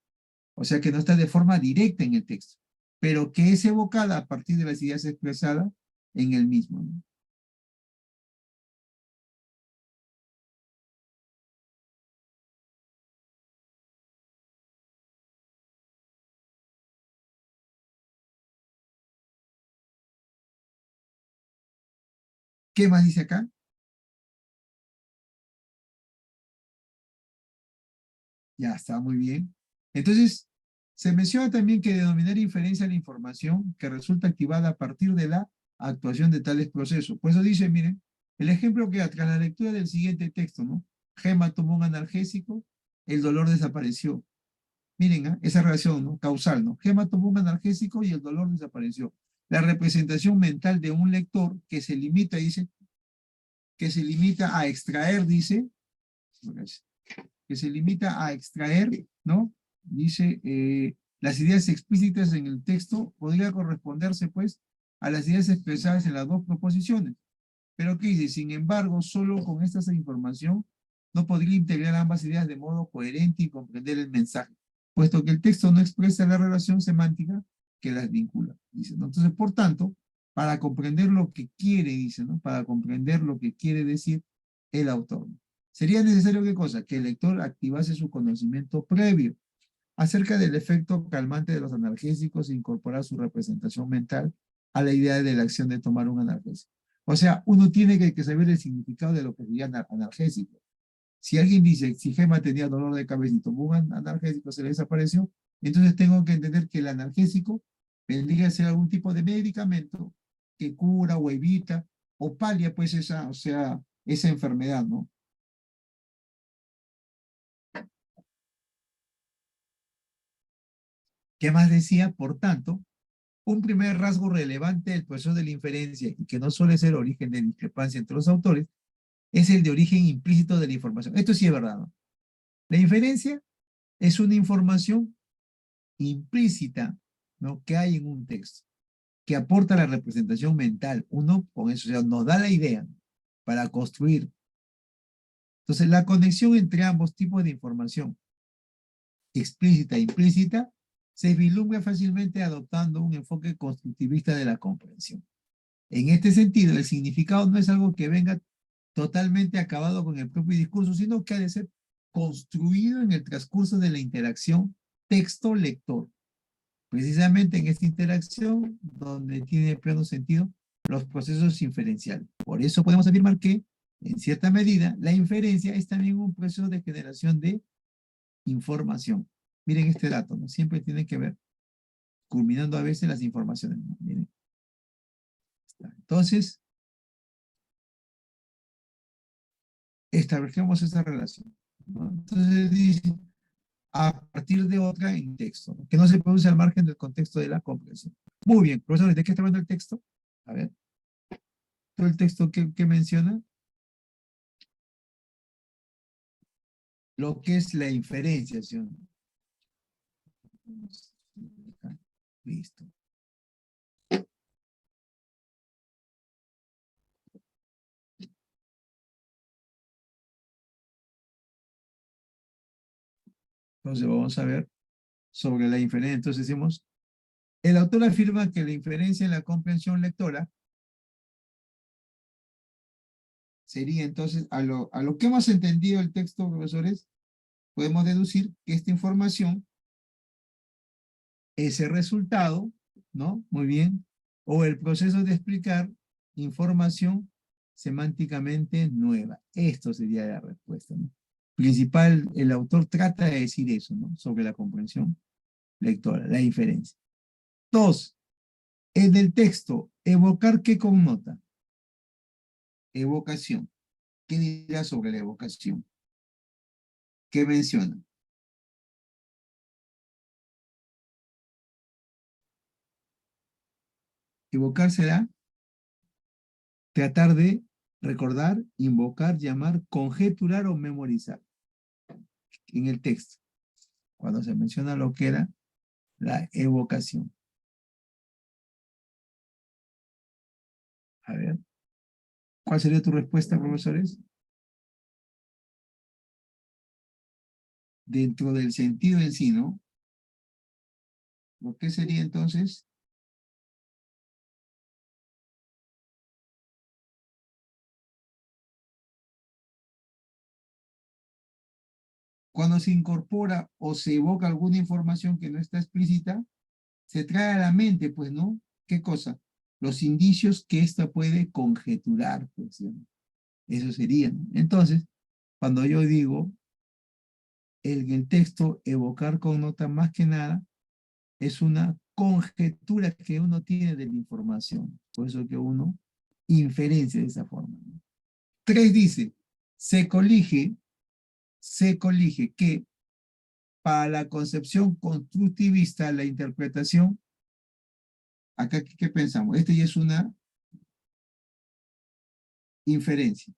o sea, que no está de forma directa en el texto, pero que es evocada a partir de las ideas expresadas en el mismo, ¿no? ¿Qué más dice acá? Ya está, muy bien. Entonces, se menciona también que denominar inferencia a la información que resulta activada a partir de la actuación de tales procesos. Por eso dice, miren, el ejemplo que tras la lectura del siguiente texto, ¿no? Gema tomó un analgésico, el dolor desapareció. Miren, esa relación, ¿no? Causal, ¿no? Gema tomó un analgésico y el dolor desapareció. La representación mental de un lector que se limita, dice, que se limita a extraer, dice, que se limita a extraer, ¿no? Dice, las ideas explícitas en el texto podría corresponderse, pues, a las ideas expresadas en las dos proposiciones. Pero ¿qué dice? Sin embargo, solo con esta información no podría integrar ambas ideas de modo coherente y comprender el mensaje, puesto que el texto no expresa la relación semántica que las vincula, dice, ¿no? Entonces, por tanto, para comprender lo que quiere, dice, ¿no? Para comprender lo que quiere decir el autor, ¿no? Sería necesario, ¿qué cosa? Que el lector activase su conocimiento previo acerca del efecto calmante de los analgésicos e incorporar su representación mental a la idea de la acción de tomar un analgésico. O sea, uno tiene que saber el significado de lo que sería analgésico. Si alguien dice, si Gema tenía dolor de cabeza y tomó un analgésico, se le desapareció, entonces tengo que entender que el analgésico vendría a ser algún tipo de medicamento que cura o evita o palia pues esa, o sea, esa enfermedad, ¿no? ¿Qué más decía? Por tanto, un primer rasgo relevante del proceso de la inferencia y que no suele ser origen de discrepancia entre los autores es el de origen implícito de la información. Esto sí es verdad, ¿no? La inferencia es una información implícita, ¿no? Que hay en un texto, que aporta la representación mental. Uno con eso, o sea, nos da la idea, ¿no? Para construir. Entonces, la conexión entre ambos tipos de información, explícita e implícita, se vislumbra fácilmente adoptando un enfoque constructivista de la comprensión. En este sentido, el significado no es algo que venga totalmente acabado con el propio discurso, sino que ha de ser construido en el transcurso de la interacción texto-lector. Precisamente en esta interacción donde tiene pleno sentido los procesos inferenciales. Por eso podemos afirmar que, en cierta medida, la inferencia es también un proceso de generación de información. Miren este dato, ¿no? Siempre tiene que ver, culminando a veces las informaciones, ¿no? Miren. Entonces, establecemos esa relación, ¿no? Entonces dice, a partir de otra en texto, ¿no? Que no se produce al margen del contexto de la comprensión. Muy bien, profesores, ¿de qué está hablando el texto? A ver, todo el texto que menciona, lo que es la inferenciación. Listo. Entonces vamos a ver sobre la inferencia. Entonces decimos, el autor afirma que la inferencia en la comprensión lectora sería entonces, a lo que hemos entendido el texto, profesores, podemos deducir que esta información es el resultado, ¿no? Muy bien. O el proceso de explicar información semánticamente nueva. Esto sería la respuesta, ¿no? Principal, el autor trata de decir eso, ¿no? Sobre la comprensión lectora, la inferencia. Dos, en el texto, evocar qué connota. Evocación. ¿Qué dirá sobre la evocación? ¿Qué menciona? Evocar será tratar de recordar, invocar, llamar, conjeturar o memorizar en el texto. Cuando se menciona lo que era la evocación. A ver, ¿cuál sería tu respuesta, profesores? Dentro del sentido en sí, ¿no? ¿Lo que sería entonces? Cuando se incorpora o se evoca alguna información que no está explícita, se trae a la mente, pues, ¿no? ¿Qué cosa? Los indicios que ésta puede conjeturar, pues, ¿no? Eso sería, ¿no? Entonces, cuando yo digo el texto evocar connota más que nada, es una conjetura que uno tiene de la información. Por eso que uno inferencia de esa forma, ¿no? 3 dice, se colige que para la concepción constructivista, la interpretación, acá, ¿qué pensamos? Este ya es una inferencia.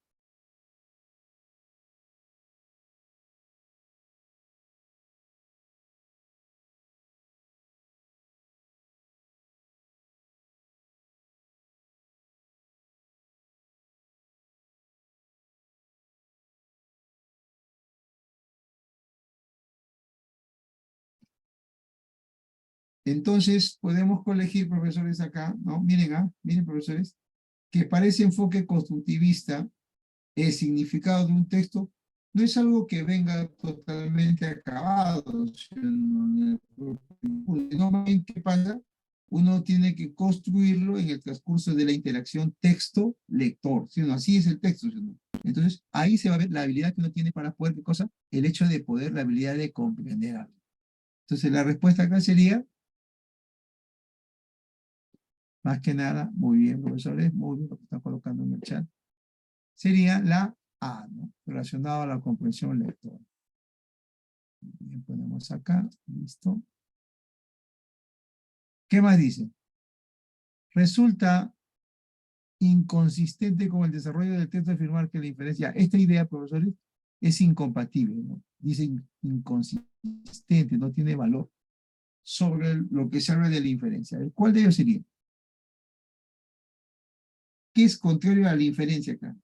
Entonces, podemos colegir, profesores, acá, ¿no? Miren, miren, profesores, que para ese enfoque constructivista, el significado de un texto no es algo que venga totalmente acabado, sino ¿qué pasa? Uno tiene que construirlo en el transcurso de la interacción texto-lector, ¿sí o no? Así es el texto, ¿sí o no? Entonces, ahí se va a ver la habilidad que uno tiene para poder, ¿qué cosa? El hecho de poder, la habilidad de comprender algo. Entonces, la respuesta acá sería, más que nada, muy bien, profesores, muy bien lo que están colocando en el chat, sería la A, ¿no? Relacionado a la comprensión lectora. Bien, ponemos acá, listo. ¿Qué más dice? Resulta inconsistente con el desarrollo del texto afirmar que la inferencia, esta idea, profesores, es incompatible, ¿no? Dice inconsistente, no tiene valor sobre lo que se habla de la inferencia. ¿Cuál de ellos sería? ¿Qué es contrario a la inferencia acá?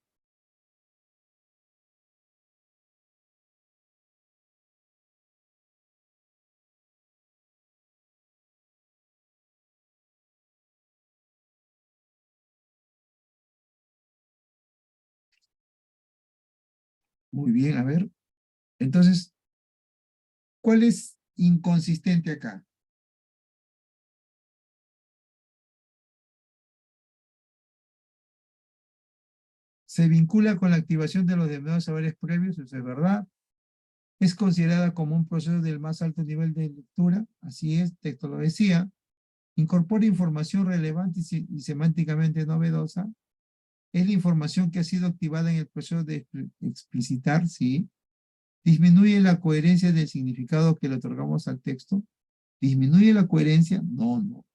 Muy bien, a ver. Entonces, ¿cuál es inconsistente acá? Se vincula con la activación de los denominados saberes previos, eso es verdad. Es considerada como un proceso del más alto nivel de lectura, así es, texto lo decía. Incorpora información relevante y semánticamente novedosa. Es la información que ha sido activada en el proceso de explicitar, sí. Disminuye la coherencia del significado que le otorgamos al texto. ¿Disminuye la coherencia? No, no.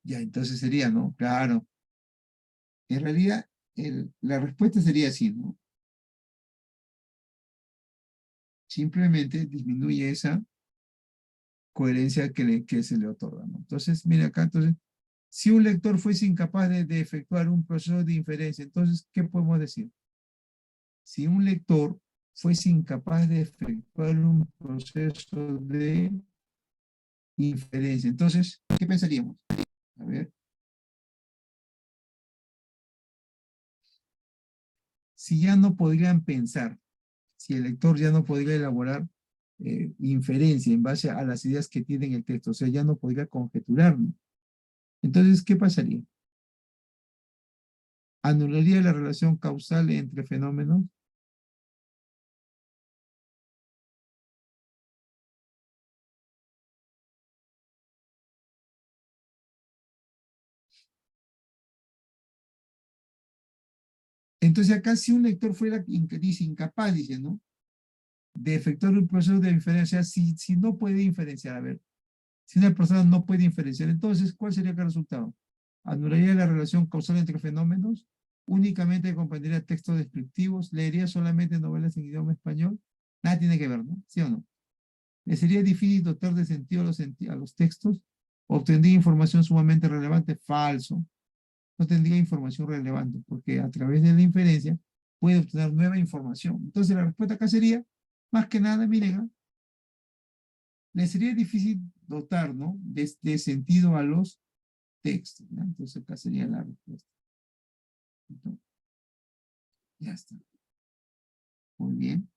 Ya, entonces sería, ¿no? Claro. En realidad, la respuesta sería así, ¿no? Simplemente disminuye esa coherencia que se le otorga, ¿no? Entonces, mira acá, entonces, si un lector fuese incapaz de efectuar un proceso de inferencia, entonces, ¿qué podemos decir? Si un lector fuese incapaz de efectuar un proceso de inferencia, entonces, ¿qué pensaríamos? A ver, si ya no podrían pensar, si el lector ya no podría elaborar inferencia en base a las ideas que tiene en el texto, o sea, ya no podría conjeturar, ¿no? Entonces, ¿qué pasaría? ¿Anularía la relación causal entre fenómenos? Entonces acá si un lector fuera, dice, incapaz, dice, ¿no? De efectuar un proceso de inferencia, si no puede inferenciar, a ver, si una persona no puede inferenciar, entonces, ¿cuál sería el resultado? Anularía la relación causal entre fenómenos, únicamente comprendería textos descriptivos, leería solamente novelas en idioma español, nada tiene que ver, ¿no? ¿Sí o no? Le sería difícil dotar de sentido a los textos, obtendría información sumamente relevante, falso, no tendría información relevante, porque a través de la inferencia puede obtener nueva información. Entonces la respuesta acá sería, más que nada, miren, ¿ah? Le sería difícil dotar, ¿no? De sentido a los textos, ¿no? Entonces acá sería la respuesta. Entonces, ya está. Muy bien.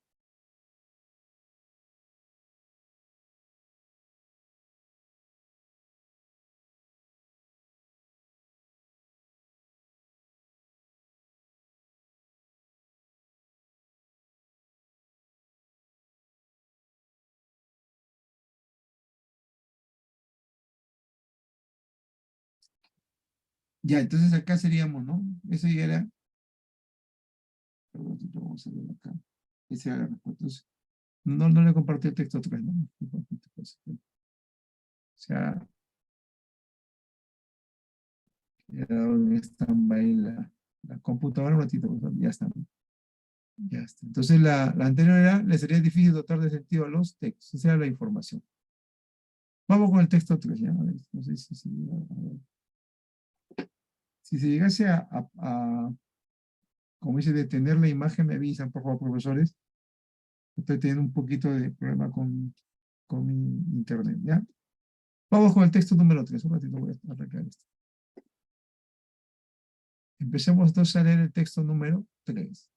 Ya, entonces acá seríamos, ¿no? Eso ya era, perdón, vamos a ver acá. Esa era la respuesta. Entonces, no le compartí el texto otra vez, ¿no? O sea, he dado en stand-by la computadora un ratito, pues, ya está, ¿no? Ya está. Entonces la anterior era, le sería difícil dotar de sentido a los textos, esa era la información. Vamos con el texto 3 ya, a ver, no sé a ver. Si se llegase como dice, detener la imagen, me avisan, por favor, profesores. Estoy teniendo un poquito de problema con mi internet, ¿ya? Vamos con el texto número 3. Un ratito voy a arreglar esto. Empecemos entonces a leer el texto número 3.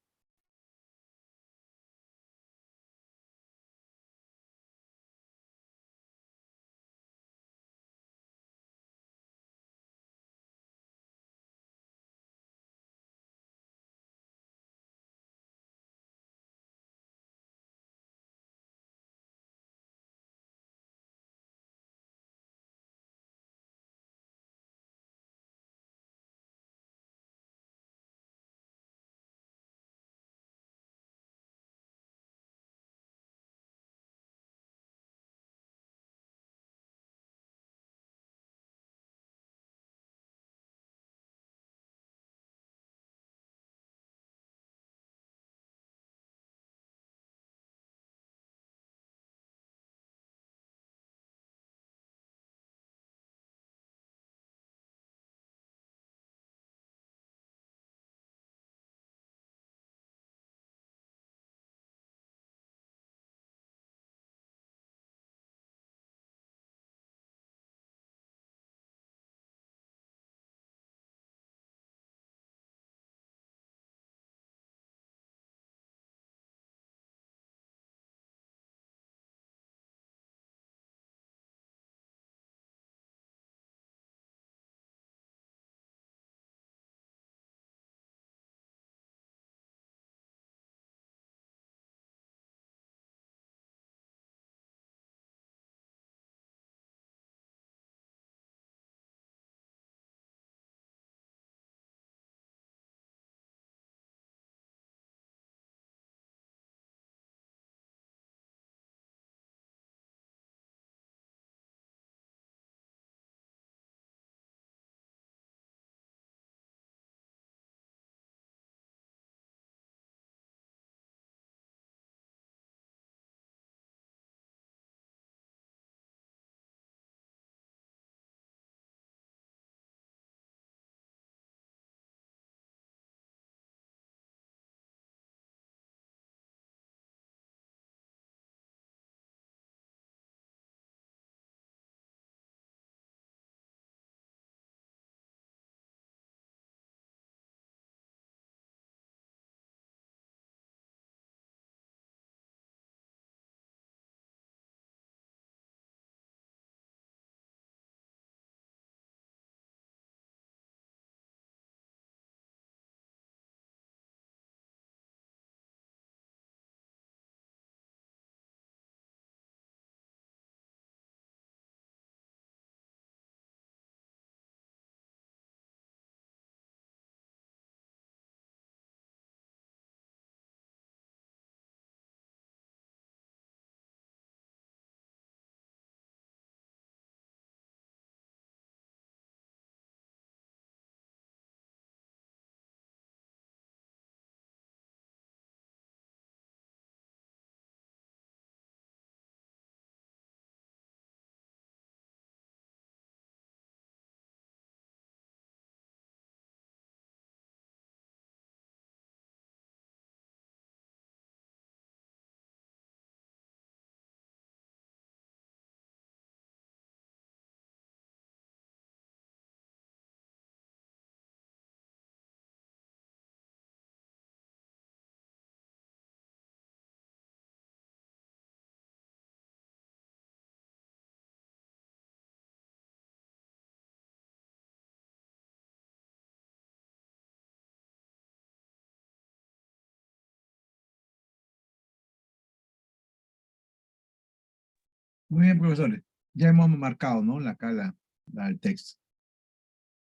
Muy bien, profesores. Ya hemos marcado, ¿no? El texto.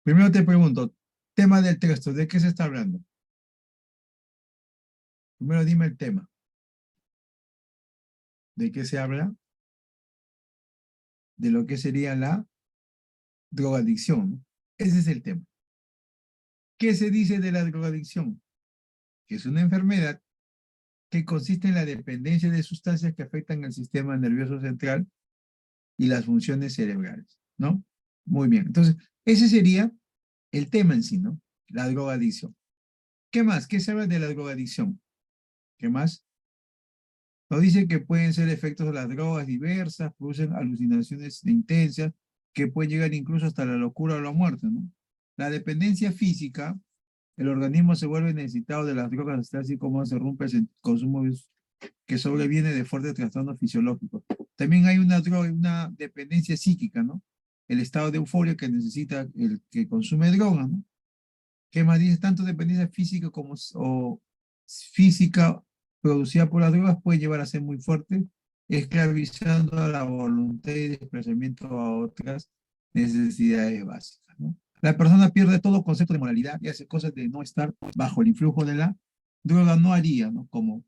Primero te pregunto, tema del texto, ¿de qué se está hablando? Primero dime el tema. ¿De qué se habla? De lo que sería la drogadicción, ¿no? Ese es el tema. ¿Qué se dice de la drogadicción? Que es una enfermedad que consiste en la dependencia de sustancias que afectan el sistema nervioso central y las funciones cerebrales, ¿no? Muy bien. Entonces, ese sería el tema en sí, ¿no? La drogadicción. ¿Qué más? ¿Qué se habla de la drogadicción? ¿Qué más? Nos dice que pueden ser efectos de las drogas diversas, producen alucinaciones intensas, que pueden llegar incluso hasta la locura o la muerte, ¿no? La dependencia física, el organismo se vuelve necesitado de las drogas, hasta así como se rompe el consumo que sobreviene de fuertes trastornos fisiológicos. También hay una droga, una dependencia psíquica, ¿no? El estado de euforia que necesita el que consume droga, ¿no? ¿Qué más dice? Tanto dependencia física como o física producida por las drogas puede llevar a ser muy fuerte, esclavizando a la voluntad y desplazamiento a otras necesidades básicas, ¿no? La persona pierde todo concepto de moralidad y hace cosas de no estar bajo el influjo de la droga, no haría, ¿no? Como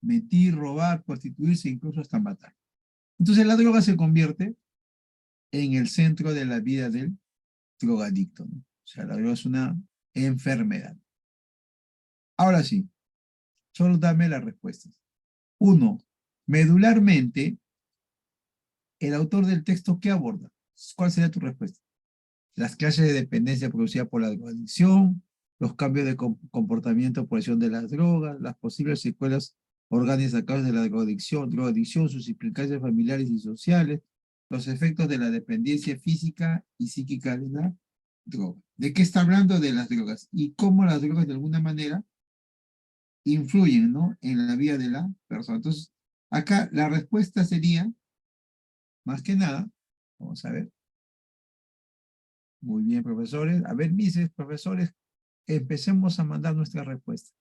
mentir, robar, prostituirse, incluso hasta matar. Entonces la droga se convierte en el centro de la vida del drogadicto, ¿no? O sea, la droga es una enfermedad. Ahora sí, solo dame las respuestas. Uno, medularmente, el autor del texto, ¿qué aborda? ¿Cuál sería tu respuesta? Las clases de dependencia producida por la drogadicción, los cambios de comportamiento por acción de las drogas, las posibles secuelas orgánicas a causa de la drogadicción, sus implicancias familiares y sociales, los efectos de la dependencia física y psíquica de la droga. ¿De qué está hablando? De las drogas y cómo las drogas de alguna manera influyen, ¿no? En la vida de la persona. Entonces, acá la respuesta sería, más que nada, vamos a ver, muy bien, profesores. A ver, mises, profesores, empecemos a mandar nuestra respuesta.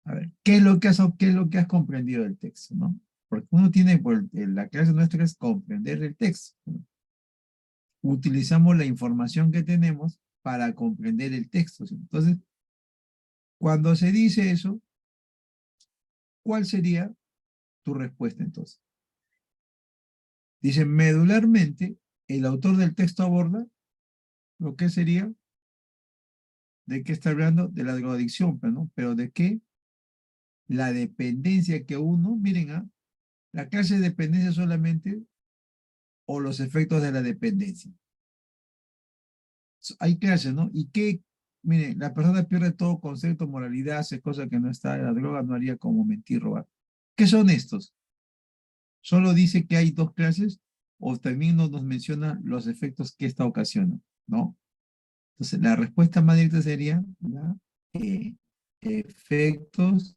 A ver, qué es lo que has comprendido del texto, ¿no? Porque uno tiene, la clase nuestra es comprender el texto, ¿no? Utilizamos la información que tenemos para comprender el texto, ¿sí? Entonces, cuando se dice eso, ¿cuál sería tu respuesta entonces? Dice, medularmente, el autor del texto aborda lo que sería, ¿de qué está hablando? De la drogadicción, pero, ¿no? Pero ¿de qué? La dependencia que uno, miren, ¿ah? La clase de dependencia solamente o los efectos de la dependencia. Hay clases, ¿no? Y que, miren, la persona pierde todo concepto, moralidad, hace cosas que no está, la droga no haría como mentir, robar. ¿Qué son estos? Solo dice que hay dos clases o también nos menciona los efectos que esta ocasiona, ¿no? Entonces, la respuesta más directa sería la, efectos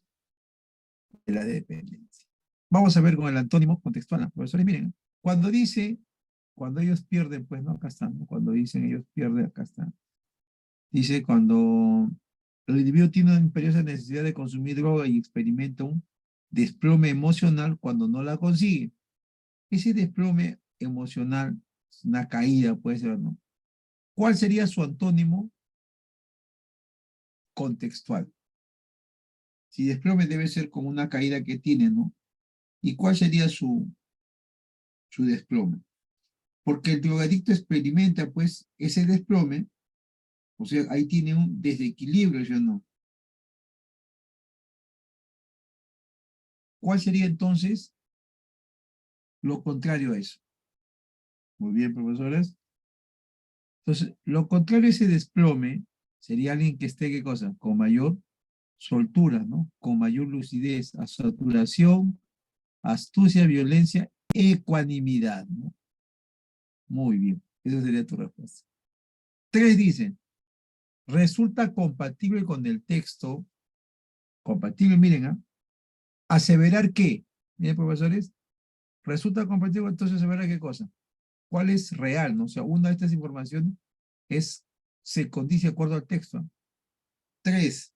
de la dependencia. Vamos a ver con el antónimo contextual. Los profesores, miren, cuando dice, cuando ellos pierden, pues no, acá están, ¿no? Cuando dicen ellos pierden, acá están. Dice, cuando el individuo tiene una imperiosa necesidad de consumir droga y experimenta un desplome emocional cuando no la consigue. Ese desplome emocional, una caída puede ser, ¿no? ¿Cuál sería su antónimo contextual? Si desplome debe ser como una caída que tiene, ¿no? ¿Y cuál sería su desplome? Porque el drogadicto experimenta, pues, ese desplome, o sea, ahí tiene un desequilibrio, ¿sí o no? ¿Cuál sería entonces lo contrario a eso? Muy bien, profesores. Entonces, lo contrario a ese desplome sería alguien que esté, ¿qué cosa? Con mayor soltura, ¿no? Con mayor lucidez, a saturación, astucia, violencia, ecuanimidad, ¿no? Muy bien, esa sería tu respuesta. Tres dicen, resulta compatible con el texto, compatible, miren, ¿ah? Aseverar que, miren, profesores, resulta compatible, entonces aseverar qué cosa, cuál es real, ¿no? O sea, una de estas informaciones es, se condice de acuerdo al texto, ¿no? Tres,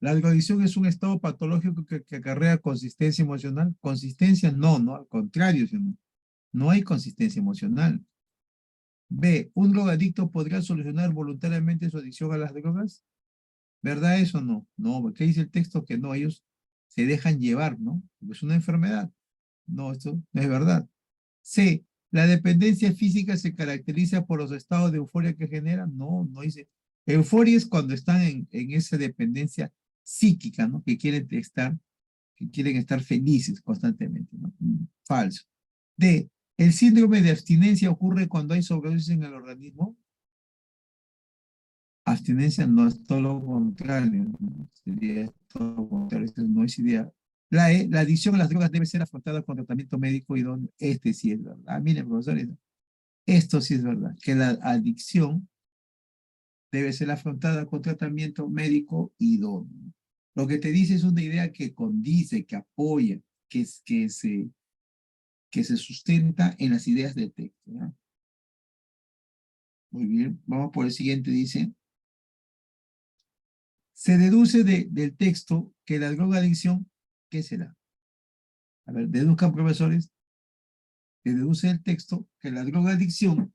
La drogadicción es un estado patológico que acarrea consistencia emocional. Consistencia no, no, al contrario, sino, no hay consistencia emocional. B, ¿un drogadicto podría solucionar voluntariamente su adicción a las drogas? ¿Verdad eso o no? No, porque dice el texto que no, ellos se dejan llevar, ¿no? Porque es una enfermedad. No, esto no es verdad. C, ¿la dependencia física se caracteriza por los estados de euforia que genera? No, no dice. Euforia es cuando están en esa dependencia psíquica, ¿no? Que quieren estar felices constantemente, ¿no? Falso. D, ¿el síndrome de abstinencia ocurre cuando hay sobredosis en el organismo? Abstinencia no es todo lo contrario, ¿no? Sería todo lo contrario, eso no es idea. La E, la adicción a las drogas debe ser afrontada con tratamiento médico idóneo. Este sí es verdad. Ah, miren, profesores, esto sí es verdad, que la adicción debe ser afrontada con tratamiento médico idóneo. Lo que te dice es una idea que condice, que apoya, que se sustenta en las ideas del texto, ¿no? Muy bien, vamos por el siguiente, dice. Se deduce del texto que la drogadicción, ¿qué será? A ver, deduzcan, profesores, se deduce del texto que la drogadicción,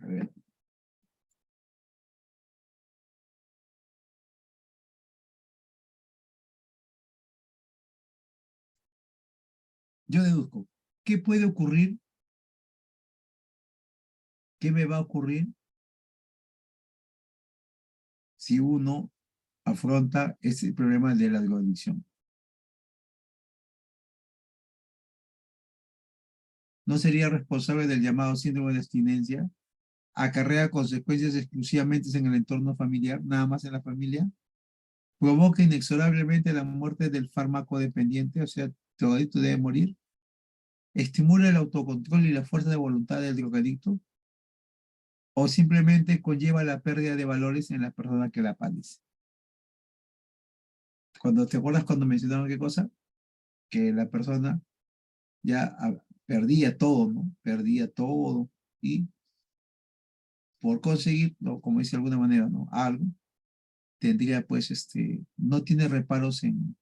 a ver, yo deduzco, ¿qué puede ocurrir? ¿Qué me va a ocurrir si uno afronta ese problema de la drogadicción? ¿No sería responsable del llamado síndrome de abstinencia? ¿Acarrea consecuencias exclusivamente en el entorno familiar, nada más en la familia? ¿Provoca inexorablemente la muerte del fármaco dependiente, o sea, el drogadicto debe morir? ¿Estimula el autocontrol y la fuerza de voluntad del drogadicto? ¿O simplemente conlleva la pérdida de valores en la persona que la padece? Cuando te acuerdas cuando mencionaron qué cosa, que la persona ya perdía todo, ¿no? Perdía todo y por conseguir, ¿no? Como dice de alguna manera, ¿no? Algo, tendría pues, no tiene reparos en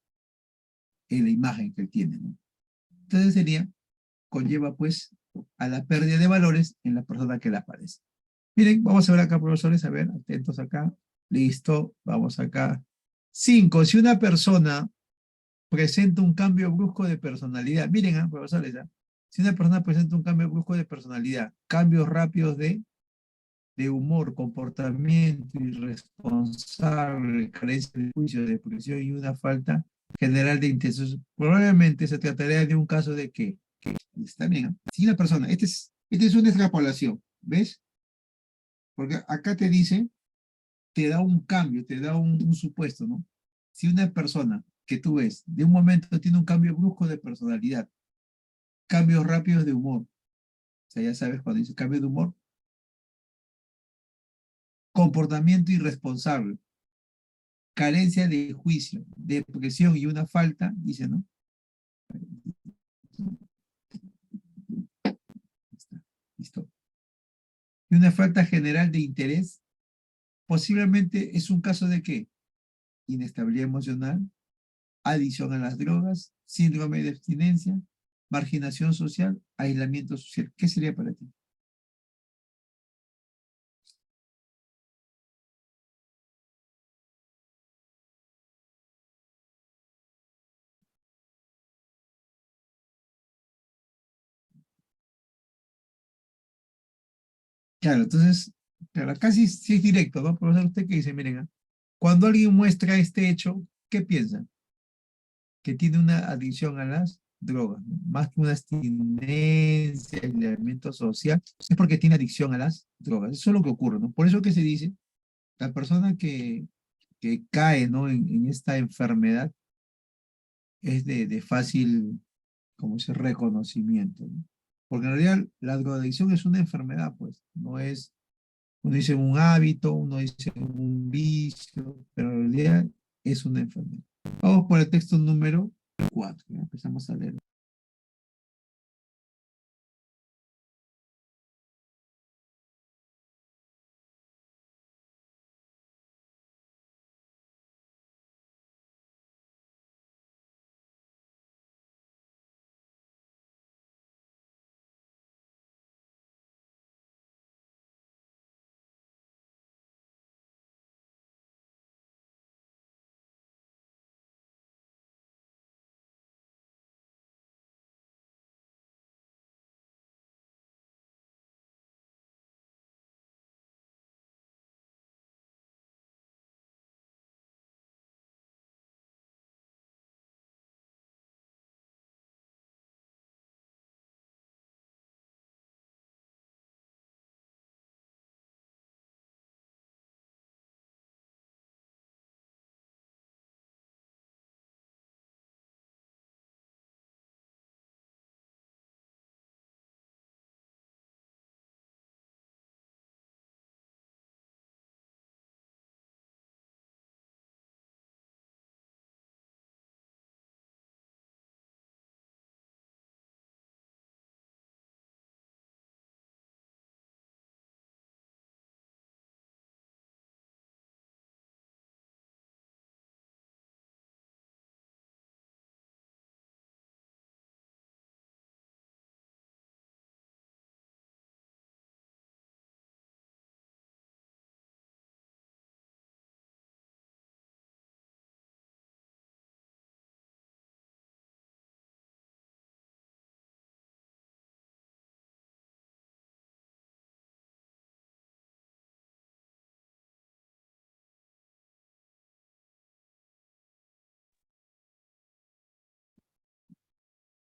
la imagen que él tiene, ¿no? Entonces conlleva pues a la pérdida de valores en la persona que la padece. Miren, vamos a ver acá, profesores, a ver, atentos acá. Listo, vamos acá. 5. Si una persona presenta un cambio brusco de personalidad, miren, profesores, si una persona presenta un cambio brusco de personalidad, cambios rápidos de humor, comportamiento irresponsable, carencia de juicio, depresión y una falta general de intención, probablemente se trataría de un caso de que está bien, ¿no? Si una persona, esta es una extrapolación, ¿ves? Porque acá te dice, te da un cambio, te da un supuesto, ¿no? Si una persona que tú ves de un momento tiene un cambio brusco de personalidad, cambios rápidos de humor, o sea, ya sabes cuando dice cambio de humor, comportamiento irresponsable, carencia de juicio, depresión y una falta, dice, ¿no? Listo. Y una falta general de interés, posiblemente es un caso de qué? Inestabilidad emocional, adicción a las drogas, síndrome de abstinencia, marginación social, aislamiento social. ¿Qué sería para ti? Claro, entonces, claro, casi sí es directo, ¿no? Profesor, usted que dice, miren, cuando alguien muestra este hecho, ¿qué piensa? Que tiene una adicción a las drogas, ¿no? Más que una abstinencia, aislamiento social, es porque tiene adicción a las drogas. Eso es lo que ocurre, ¿no? Por eso que se dice, la persona que cae, ¿no? En esta enfermedad es de fácil, como ese reconocimiento, ¿no? Porque en realidad la drogadicción es una enfermedad, pues, no es, uno dice un hábito, uno dice un vicio, pero en realidad es una enfermedad. Vamos por el texto número 4, empezamos a leer.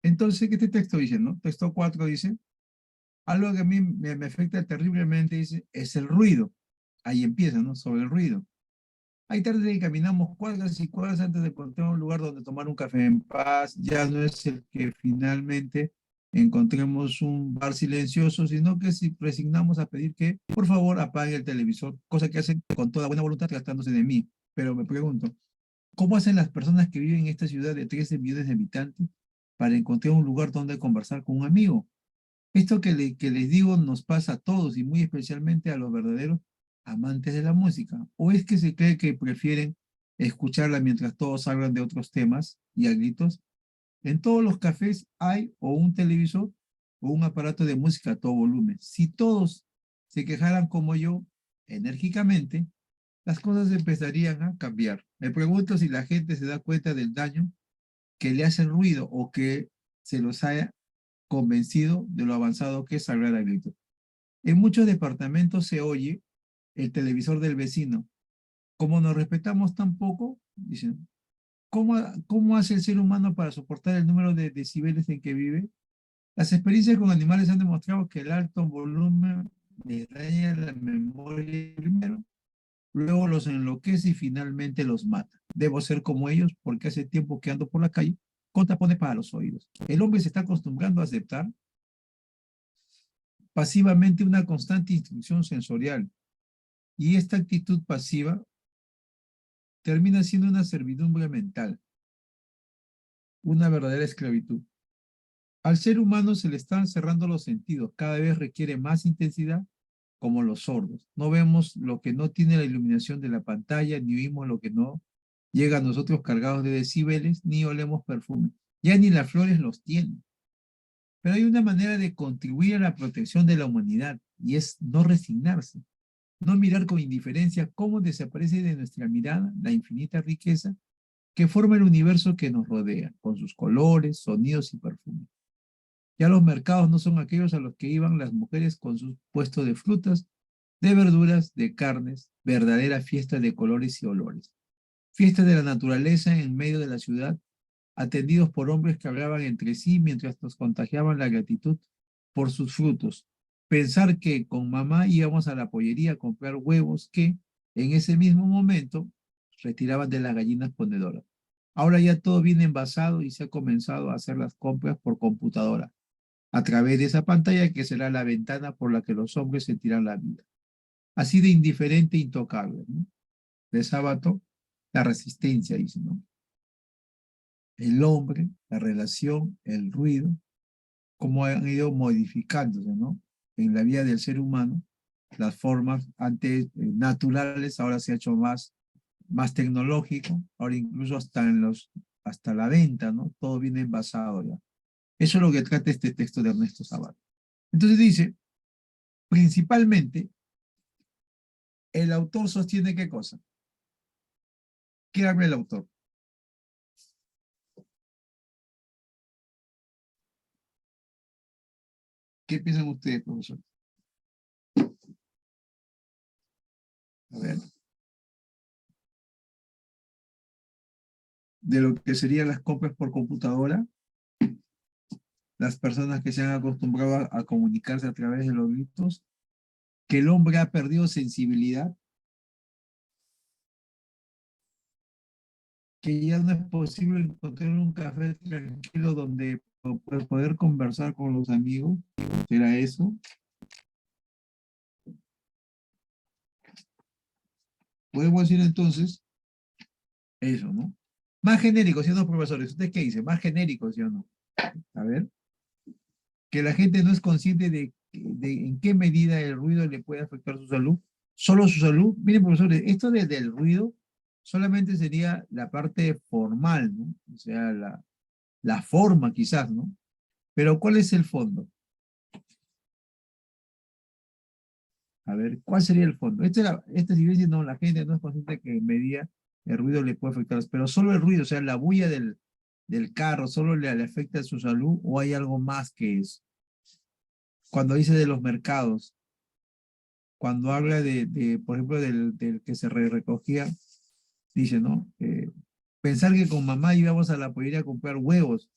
Entonces, ¿qué este texto dice, no? Texto 4 dice, algo que a mí me afecta terriblemente, dice, es el ruido. Ahí empieza, ¿no? Sobre el ruido. Hay tardes que caminamos cuadras y cuadras antes de encontrar un lugar donde tomar un café en paz. Ya no es el que finalmente encontremos un bar silencioso, sino que si resignamos a pedir que, por favor, apague el televisor, cosa que hacen con toda buena voluntad tratándose de mí. Pero me pregunto, ¿cómo hacen las personas que viven en esta ciudad de 13 millones de habitantes para encontrar un lugar donde conversar con un amigo? Esto que les digo nos pasa a todos y muy especialmente a los verdaderos amantes de la música. ¿O es que se cree que prefieren escucharla mientras todos hablan de otros temas y a gritos? En todos los cafés hay o un televisor o un aparato de música a todo volumen. Si todos se quejaran como yo, enérgicamente, las cosas empezarían a cambiar. Me pregunto si la gente se da cuenta del daño que le hace el ruido o que se los haya convencido de lo avanzado que es hablar a gritos. En muchos departamentos se oye el televisor del vecino. Como nos respetamos tan poco, dicen, ¿cómo hace el ser humano para soportar el número de decibeles en que vive? Las experiencias con animales han demostrado que el alto volumen les daña la memoria primero, luego los enloquece y finalmente los mata. Debo ser como ellos porque hace tiempo que ando por la calle con tapones para los oídos. El hombre se está acostumbrando a aceptar pasivamente una constante instrucción sensorial y esta actitud pasiva termina siendo una servidumbre mental, una verdadera esclavitud. Al ser humano se le están cerrando los sentidos, cada vez requiere más intensidad como los sordos. No vemos lo que no tiene la iluminación de la pantalla, ni oímos lo que no llega a nosotros cargados de decibeles, ni olemos perfume. Ya ni las flores los tienen. Pero hay una manera de contribuir a la protección de la humanidad y es no resignarse. No mirar con indiferencia cómo desaparece de nuestra mirada la infinita riqueza que forma el universo que nos rodea, con sus colores, sonidos y perfumes. Ya los mercados no son aquellos a los que iban las mujeres con sus puestos de frutas, de verduras, de carnes, verdadera fiesta de colores y olores. Fiesta de la naturaleza en medio de la ciudad, atendidos por hombres que hablaban entre sí mientras nos contagiaban la gratitud por sus frutos. Pensar que con mamá íbamos a la pollería a comprar huevos que, en ese mismo momento, retiraban de las gallinas ponedoras. Ahora ya todo viene envasado y se ha comenzado a hacer las compras por computadora, a través de esa pantalla que será la ventana por la que los hombres sentirán la vida. Así de indiferente e intocable, ¿no? De sábado, la resistencia, dice, ¿no? El hombre, la relación, el ruido, cómo han ido modificándose, ¿no? En la vida del ser humano, las formas antes naturales, ahora se ha hecho más tecnológico, ahora incluso hasta la venta, ¿no? Todo viene envasado ya. Eso es lo que trata este texto de Ernesto Sabato. Entonces dice, principalmente, el autor sostiene ¿qué cosa? ¿Qué habla el autor? ¿Qué piensan ustedes, profesor? A ver, de lo que serían las compras por computadora, las personas que se han acostumbrado a comunicarse a través de los gritos, que el hombre ha perdido sensibilidad, que ya no es posible encontrar un café tranquilo donde poder conversar con los amigos. ¿Será eso? Podemos decir entonces eso, ¿no? Más genérico, ¿sí o no, profesores? ¿Ustedes qué dicen? Más genérico, ¿sí o no? A ver, que la gente no es consciente de en qué medida el ruido le puede afectar su salud. Solo su salud. Miren, profesores, esto del ruido solamente sería la parte formal, ¿no? O sea, la forma quizás, ¿no? Pero ¿cuál es el fondo? A ver, ¿cuál sería el fondo? Esta evidencia no, la gente no es consciente que en medida el ruido le puede afectar, pero solo el ruido, o sea, la bulla del carro, solo le afecta a su salud o hay algo más que eso. Cuando dice de los mercados, cuando habla por ejemplo, del que se recogía, dice, ¿no? Pensar que con mamá íbamos a la pollería a comprar huevos.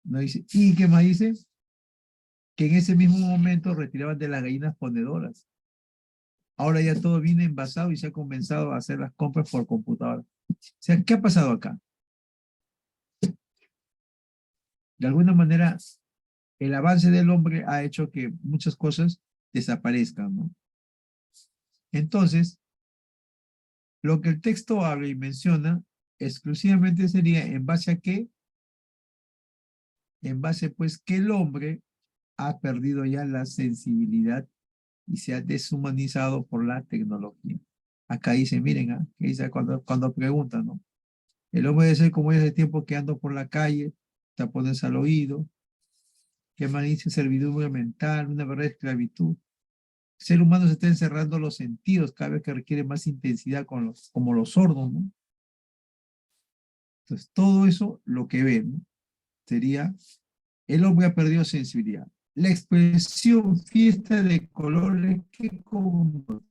No dice, ¿y qué más dice? Que en ese mismo momento retiraban de las gallinas ponedoras. Ahora ya todo viene envasado y se ha comenzado a hacer las compras por computadora. O sea, ¿qué ha pasado acá? De alguna manera, el avance del hombre ha hecho que muchas cosas desaparezcan, ¿no? Entonces, lo que el texto habla y menciona exclusivamente sería en base a qué, en base pues que el hombre ha perdido ya la sensibilidad y se ha deshumanizado por la tecnología. Acá dice, miren, que dice cuando preguntan, ¿no? El hombre debe ser como yo hace tiempo que ando por la calle, tapones al oído, que más dice servidumbre mental, una verdadera esclavitud. El ser humano se está encerrando los sentidos cada vez que requiere más intensidad como los sordos, ¿no? Entonces, todo eso lo que ven, ¿no? Sería, el hombre ha perdido sensibilidad. La expresión fiesta de colores, ¿qué como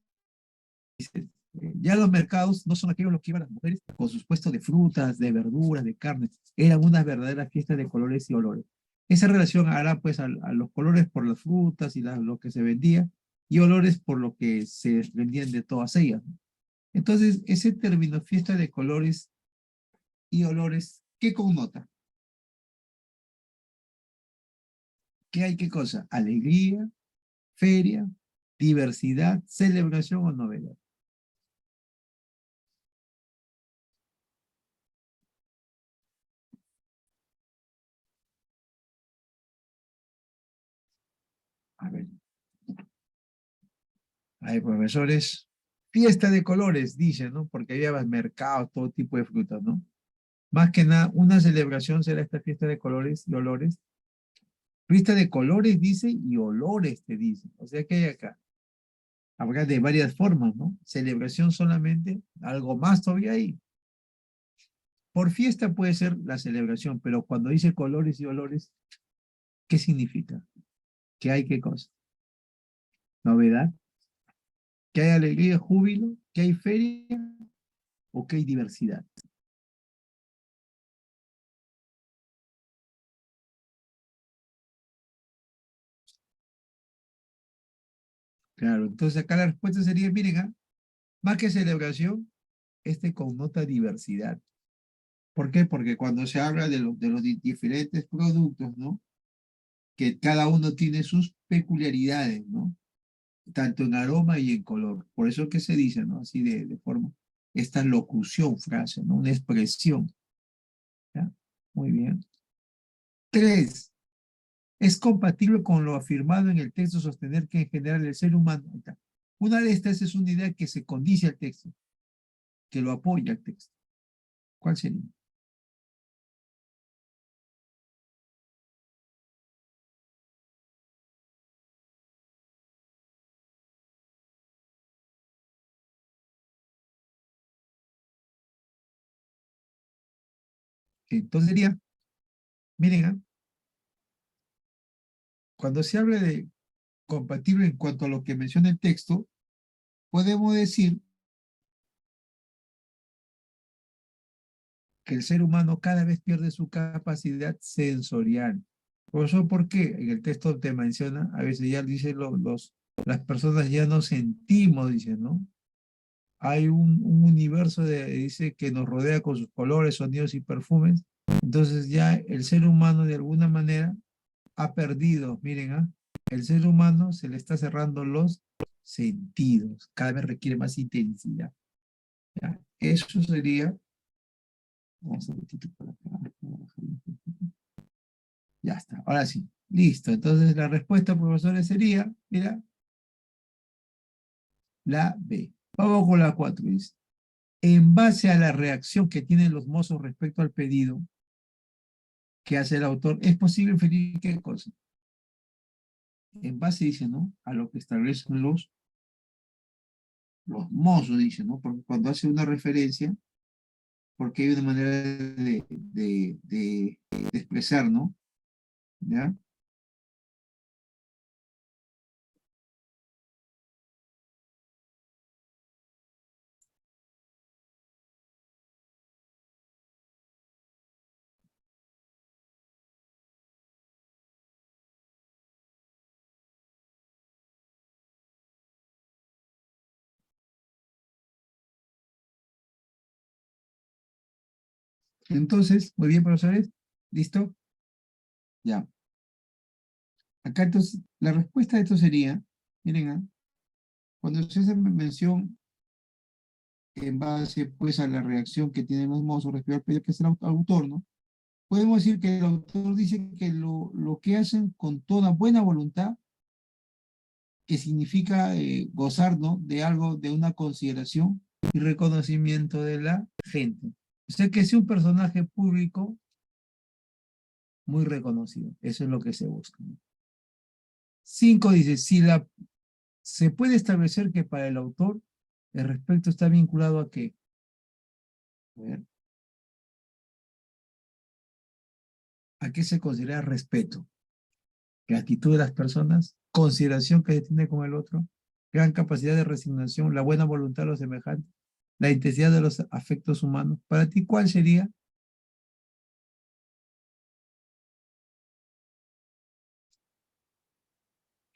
dice? Ya los mercados no son aquellos los que iban las mujeres con sus puestos de frutas, de verduras, de carnes. Eran unas verdaderas fiestas de colores y olores. Esa relación hará pues a los colores por las frutas y lo que se vendía y olores por lo que se vendían de todas ellas, ¿no? Entonces, ese término fiesta de colores y olores, ¿qué connota? ¿Qué hay qué cosa? Alegría, feria, diversidad, celebración o novedad. A ver, hay profesores, fiesta de colores, dicen, ¿no? Porque había mercados, todo tipo de frutas, ¿no? Más que nada, una celebración será esta fiesta de colores y olores. Fiesta de colores, dice, y olores, te dice. O sea que hay acá. Habrá de varias formas, ¿no? Celebración solamente, algo más todavía hay. Por fiesta puede ser la celebración, pero cuando dice colores y olores, ¿qué significa? ¿Qué hay qué cosa? ¿Novedad? ¿Que hay alegría, júbilo? ¿Que hay feria? ¿O que hay diversidad? Claro, entonces acá la respuesta sería, miren, más que celebración, este connota diversidad. ¿Por qué? Porque cuando se habla de los diferentes productos, ¿no? Que cada uno tiene sus peculiaridades, ¿no? Tanto en aroma y en color. Por eso que se dice, ¿no? Así de forma, esta locución, frase, ¿no? Una expresión. ¿Ya? Muy bien. Tres, es compatible con lo afirmado en el texto sostener que en general el ser humano, una de estas es una idea que se condice al texto, que lo apoya al texto. ¿Cuál sería? Entonces diría, miren, cuando se habla de compatible en cuanto a lo que menciona el texto, podemos decir que el ser humano cada vez pierde su capacidad sensorial. Por eso, ¿por qué? En el texto te menciona, a veces ya dice las personas ya no sentimos, dice, ¿no? Hay un universo dice, que nos rodea con sus colores, sonidos y perfumes. Entonces ya el ser humano de alguna manera ha perdido, miren, el ser humano se le está cerrando los sentidos, cada vez requiere más intensidad. ¿Ya? Eso sería, vamos a ver por acá. Ya está, ahora sí, listo. Entonces la respuesta, profesores, sería, mira, la B. Vamos con la 4, dice. En base a la reacción que tienen los mozos respecto al pedido que hace el autor, es posible inferir qué cosa. En base, dice, ¿no? A lo que establecen los mozos, dice, ¿no? Porque cuando hace una referencia, porque hay una manera de expresar, ¿no? ¿Ya? Entonces, muy bien, profesores. ¿Listo? Ya. Acá entonces, la respuesta de esto sería, miren, cuando se hace mención en base pues a la reacción que tienen los mozos respecto al pedido que es el autor, ¿no? Podemos decir que el autor dice que lo que hacen con toda buena voluntad, que significa gozar, ¿no? De algo, de una consideración y reconocimiento de la gente. O sea que es un personaje público muy reconocido. Eso es lo que se busca, ¿no? 5 dice, si se puede establecer que para el autor el respeto está vinculado a qué. A ver, ¿a qué se considera respeto? Gratitud de las personas, consideración que se tiene con el otro, gran capacidad de resignación, la buena voluntad de los semejantes, la intensidad de los afectos humanos. Para ti, ¿cuál sería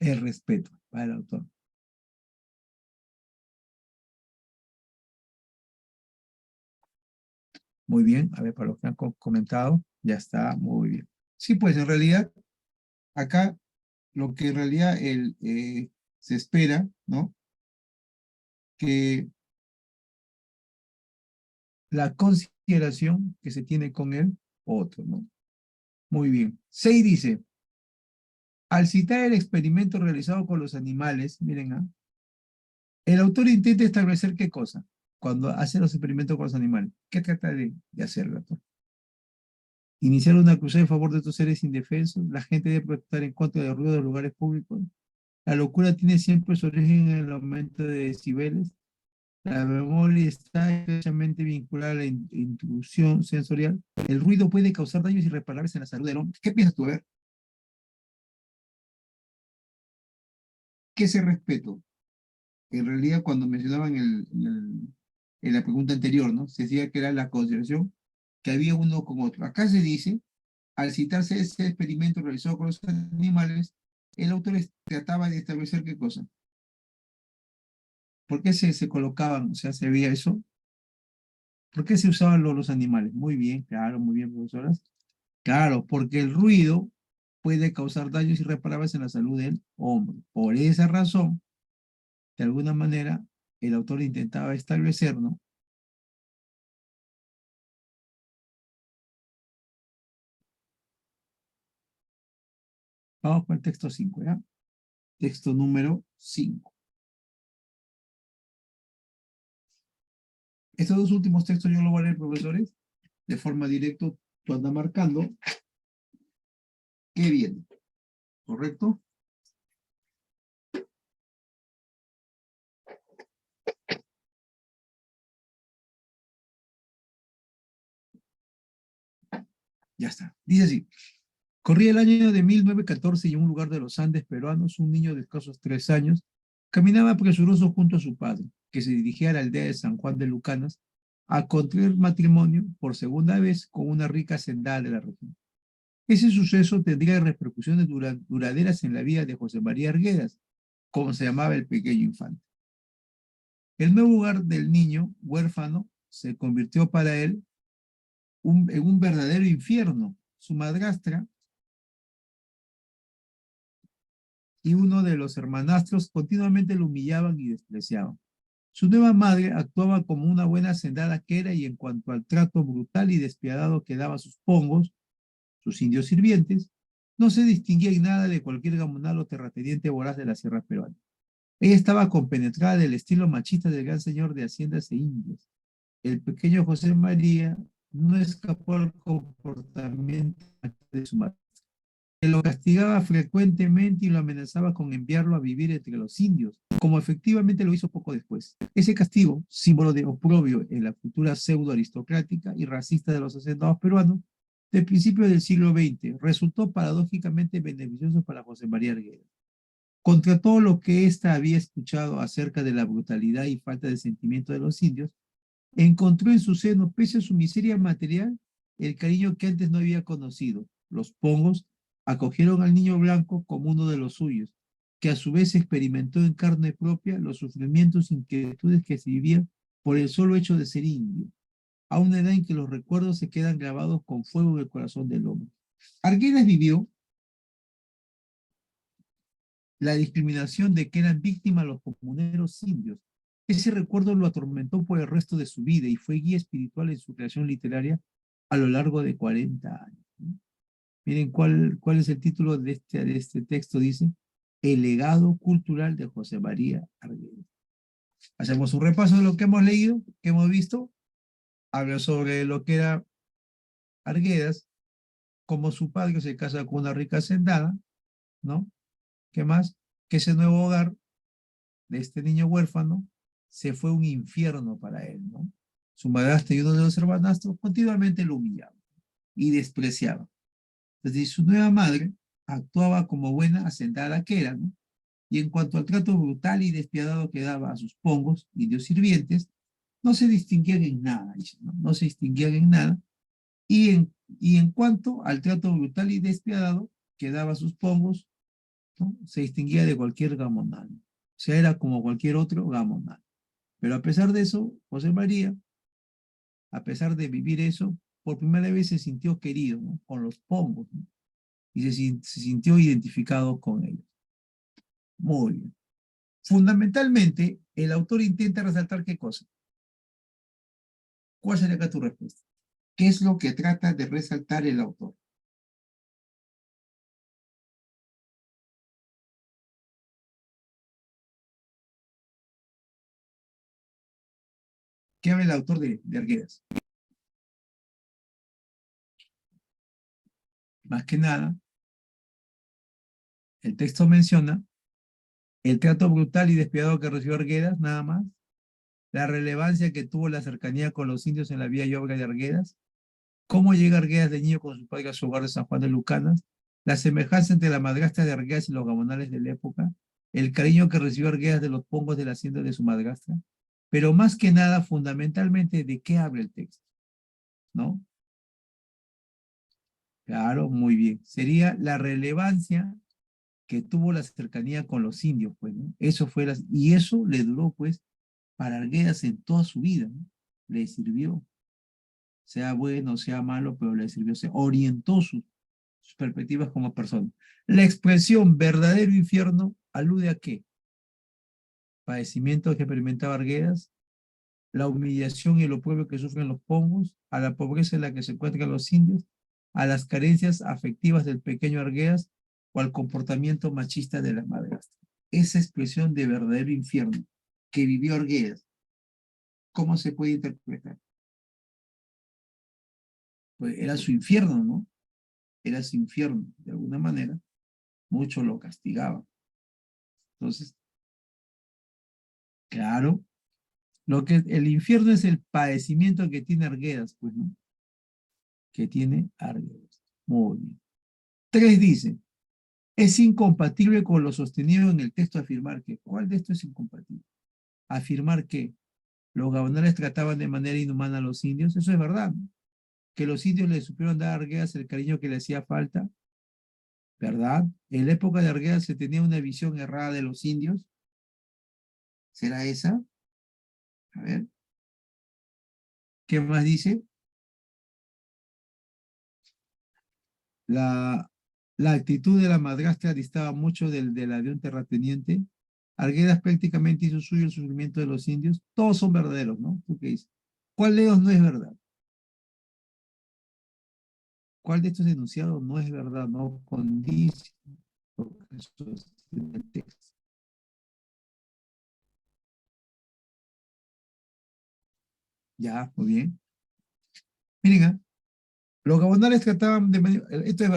el respeto para el autor? Muy bien, a ver, para los que han comentado, ya está, muy bien. Sí, pues en realidad, acá lo que en realidad se espera, ¿no? Que la consideración que se tiene con el otro, ¿no? Muy bien. 6 dice, al citar el experimento realizado con los animales, miren, el autor intenta establecer qué cosa cuando hace los experimentos con los animales. ¿Qué trata de hacer el autor? Iniciar una cruzada en favor de estos seres indefensos. La gente debe protestar en contra del ruido de los lugares públicos. La locura tiene siempre su origen en el aumento de decibeles. La memoria está estrechamente vinculada a la intrusión sensorial. El ruido puede causar daños irreparables en la salud del hombre. ¿Qué piensas tú? A ver, ¿qué es el respeto? En realidad, cuando mencionaban en la pregunta anterior, ¿no? Se decía que era la consideración que había uno con otro. Acá se dice, al citarse ese experimento realizado con los animales, el autor trataba de establecer qué cosa. ¿Por qué se colocaban, o sea, se veía eso? ¿Por qué se usaban los animales? Muy bien, claro, muy bien, profesoras. Claro, porque el ruido puede causar daños irreparables en la salud del hombre. Por esa razón, de alguna manera, el autor intentaba establecer, ¿no? Vamos con el texto 5, ¿ya? Texto número 5. Estos dos últimos textos yo los voy a leer, profesores, de forma directa. Tú andas marcando qué viene, ¿correcto? Ya está. Dice así. Corría el año de 1914 y en un lugar de los Andes peruanos, un niño de escasos 3 años caminaba presuroso junto a su padre, que se dirigía a la aldea de San Juan de Lucanas a contraer matrimonio por segunda vez con una rica hacendada de la región. Ese suceso tendría repercusiones duraderas en la vida de José María Arguedas, como se llamaba el pequeño infante. El nuevo hogar del niño, huérfano, se convirtió para él en un verdadero infierno. Su madrastra y uno de los hermanastros continuamente lo humillaban y despreciaban. Su nueva madre actuaba como una buena hacendada que era y en cuanto al trato brutal y despiadado que daba a sus pongos, sus indios sirvientes, no se distinguía en nada de cualquier gamonal o terrateniente voraz de la sierra peruana. Ella estaba compenetrada del estilo machista del gran señor de haciendas e indios. El pequeño José María no escapó al comportamiento de su madre, que lo castigaba frecuentemente y lo amenazaba con enviarlo a vivir entre los indios, como efectivamente lo hizo poco después. Ese castigo, símbolo de oprobio en la cultura pseudo-aristocrática y racista de los hacendados peruanos, del principio del siglo XX, resultó paradójicamente beneficioso para José María Arguedas. Contra todo lo que ésta había escuchado acerca de la brutalidad y falta de sentimiento de los indios, encontró en su seno, pese a su miseria material, el cariño que antes no había conocido. Los pongos acogieron al niño blanco como uno de los suyos, que a su vez experimentó en carne propia los sufrimientos e inquietudes que se vivían por el solo hecho de ser indio. a una edad en que los recuerdos se quedan grabados con fuego en el corazón del hombre. Arguedas vivió la discriminación de que eran víctimas los comuneros indios. Ese recuerdo lo atormentó por el resto de su vida y fue guía espiritual en su creación literaria a lo largo de 40 años. Miren cuál es el título de este texto, dice, El legado cultural de José María Arguedas. Hacemos un repaso de lo que hemos leído, que hemos visto. Habla sobre lo que era Arguedas, como su padre se casa con una rica hacendada, ¿no? ¿Qué más? Que ese nuevo hogar de este niño huérfano se fue un infierno para él, ¿no? Su madrastra y uno de los hermanastros continuamente lo humillaban y despreciaban. Entonces, su nueva madre actuaba como buena hacendada que era, ¿no? Y en cuanto al trato brutal y despiadado que daba a sus pongos, indios sirvientes, no se distinguían en nada, ¿no? No se distinguían en nada. Y en cuanto al trato brutal y despiadado que daba a sus pongos, ¿no? Se distinguía de cualquier gamonal. O sea, era como cualquier otro gamonal. Pero a pesar de eso, José María, a pesar de vivir eso, por primera vez se sintió querido, ¿no? Con los pongos, ¿no? Y se sintió identificado con ellos. Muy bien. Fundamentalmente, el autor intenta resaltar qué cosa. ¿Cuál sería acá tu respuesta? ¿Qué es lo que trata de resaltar el autor? ¿Qué habla el autor de Arguedas? Más que nada, el texto menciona el trato brutal y despiadado que recibió Arguedas, nada más, la relevancia que tuvo la cercanía con los indios en la vida y obra de Arguedas, cómo llega Arguedas de niño con su padre a su hogar de San Juan de Lucanas, la semejanza entre la madrastra de Arguedas y los gamonales de la época, el cariño que recibió Arguedas de los pongos de la hacienda de su madrastra, pero más que nada, fundamentalmente, ¿de qué habla el texto? ¿No? Claro, muy bien. Sería la relevancia que tuvo la cercanía con los indios, pues, ¿no? Eso fue, y eso le duró, pues, para Arguedas en toda su vida, ¿no? Le sirvió, sea bueno, sea malo, pero le sirvió, se orientó sus perspectivas como persona. La expresión verdadero infierno alude a qué? Padecimiento que experimentaba Arguedas, la humillación y el oprobio que sufren los pongos, a la pobreza en la que se encuentran los indios, a las carencias afectivas del pequeño Arguedas o al comportamiento machista de la madrastra. Esa expresión de verdadero infierno que vivió Arguedas, ¿cómo se puede interpretar? Pues era su infierno, ¿no? Era su infierno, de alguna manera, mucho lo castigaban. Entonces, claro, lo que el infierno es el padecimiento que tiene Arguedas, pues, ¿no? Que tiene Arguedas. Muy bien. 3 dice, es incompatible con lo sostenido en el texto afirmar que, ¿cuál de esto es incompatible? Afirmar que los gamonales trataban de manera inhumana a los indios, eso es verdad, ¿no? Que los indios le supieron dar a Arguedas el cariño que le hacía falta, ¿verdad? En la época de Arguedas se tenía una visión errada de los indios, ¿será esa? A ver, ¿qué más dice? La, la actitud de la madrastra distaba mucho de la de un terrateniente. Arguedas prácticamente hizo suyo el sufrimiento de los indios. Todos son verdaderos, ¿no? ¿Tú qué dices? ¿Cuál de ellos no es verdad? ¿Cuál de estos enunciados no es verdad? No condice con lo que sostiene el texto. Ya, muy bien. Miren, los gabonales trataban de... esto es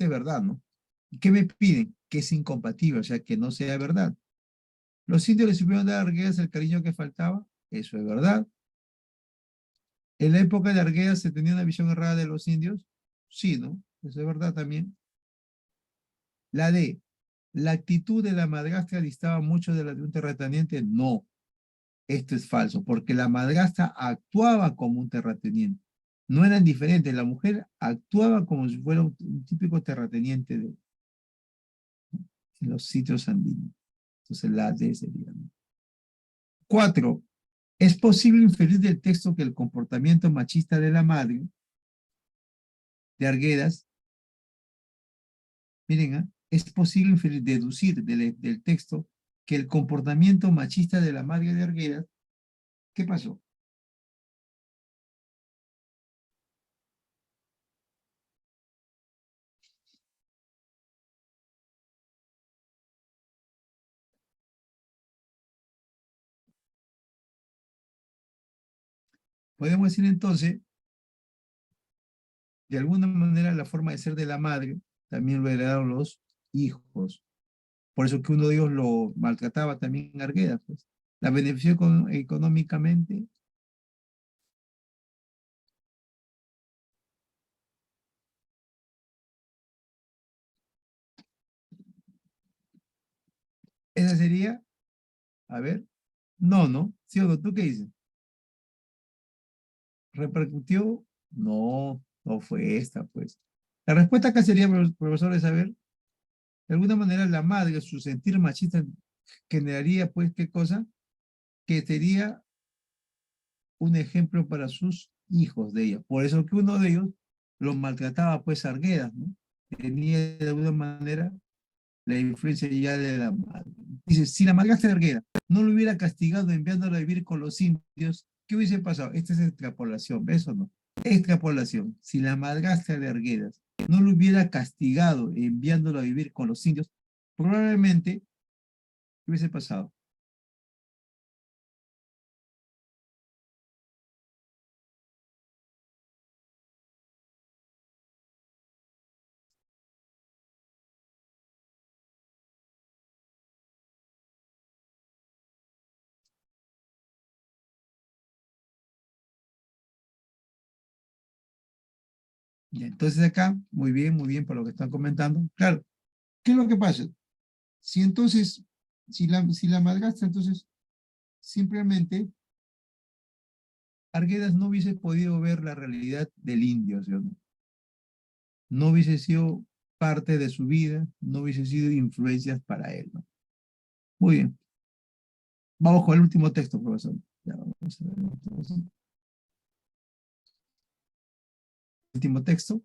verdad, ¿no? ¿Y qué me piden? Que es incompatible, o sea, que no sea verdad. Los indios le supieron dar a Arguedas el cariño que faltaba, eso es verdad. En la época de Arguedas se tenía una visión errada de los indios, sí, ¿no? Eso es verdad también. La D, la actitud de la madrastra distaba mucho de la de un terrateniente, no, esto es falso, porque la madrastra actuaba como un terrateniente. No eran diferentes, la mujer actuaba como si fuera un típico terrateniente de los sitios andinos. Entonces la D sería, ¿no? 4. Es posible inferir del texto que el comportamiento machista de la madre, de Arguedas, miren, es posible inferir, deducir del texto que el comportamiento machista de la madre de Arguedas, ¿qué pasó? Podemos decir entonces, de alguna manera, la forma de ser de la madre también lo heredaron los hijos. Por eso que uno de ellos lo maltrataba también Arguedas, pues. La benefició económicamente. Esa sería, a ver, no, ¿no? ¿Sí o no? ¿Tú qué dices? ¿Repercutió? No, no fue esta, pues. La respuesta acá sería, profesor, es saber, de alguna manera la madre, su sentir machista generaría, pues, ¿qué cosa? Que sería un ejemplo para sus hijos de ella. Por eso que uno de ellos los maltrataba, pues, a Arguedas, ¿no? Tenía de alguna manera la influencia ya de la madre. Dice, si la madrastra de Arguedas no lo hubiera castigado enviándola a vivir con los indios, ¿qué hubiese pasado? Esta es extrapolación, ¿ves o no? Extrapolación. Si la madrastra de Arguedas no lo hubiera castigado enviándolo a vivir con los indios, probablemente, ¿qué hubiese pasado? Y entonces acá, muy bien por lo que están comentando. Claro, ¿qué es lo que pasa? Si entonces, si la madrastra, entonces, simplemente Arguedas no hubiese podido ver la realidad del indio, ¿sí o no? No hubiese sido parte de su vida, no hubiese sido influencias para él, ¿no? Muy bien. Vamos con el último texto, profesor. Ya vamos a ver entonces. Último texto.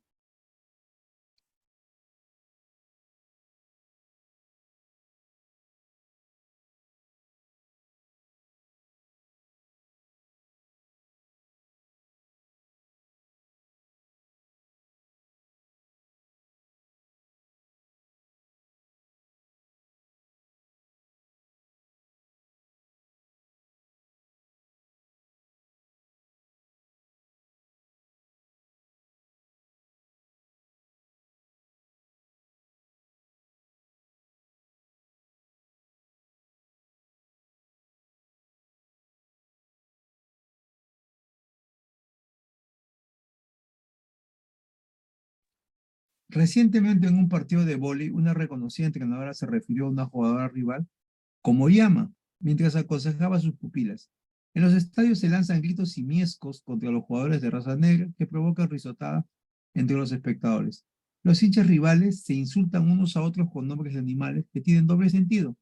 Recientemente en un partido de vóley, una reconocida entrenadora se refirió a una jugadora rival como llama, mientras aconsejaba a sus pupilas. En los estadios se lanzan gritos simiescos contra los jugadores de raza negra que provocan risotada entre los espectadores. Los hinchas rivales se insultan unos a otros con nombres de animales que tienen doble sentido.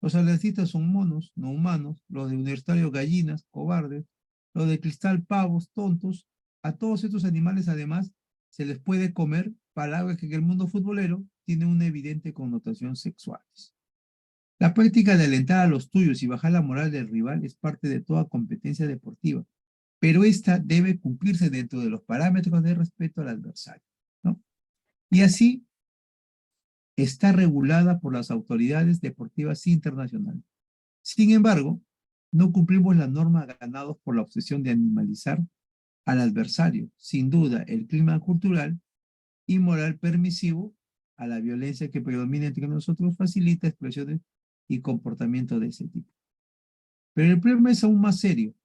Los atletistas son monos, no humanos, los de universitario gallinas, cobardes, los de cristal pavos, tontos. A todos estos animales además se les puede comer, palabras que en el mundo futbolero tienen una evidente connotación sexual. La práctica de alentar a los tuyos y bajar la moral del rival es parte de toda competencia deportiva, pero esta debe cumplirse dentro de los parámetros de respeto al adversario, ¿no? Y así está regulada por las autoridades deportivas internacionales. Sin embargo, no cumplimos la norma ganados por la obsesión de animalizar al adversario. Sin duda, el clima cultural y moral permisivo a la violencia que predomina entre nosotros facilita expresiones y comportamientos de ese tipo. Pero el problema es aún más serio.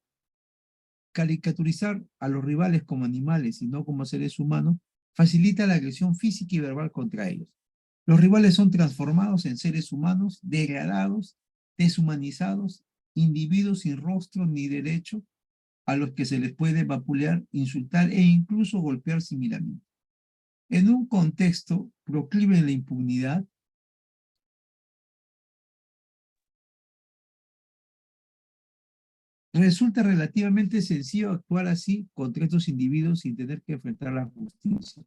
Caricaturizar a los rivales como animales y no como seres humanos facilita la agresión física y verbal contra ellos. Los rivales son transformados en seres humanos degradados, deshumanizados, individuos sin rostro ni derecho a los que se les puede vapulear, insultar e incluso golpear sin miramiento. En un contexto proclive en la impunidad, Resulta relativamente sencillo actuar así contra estos individuos sin tener que enfrentar la justicia.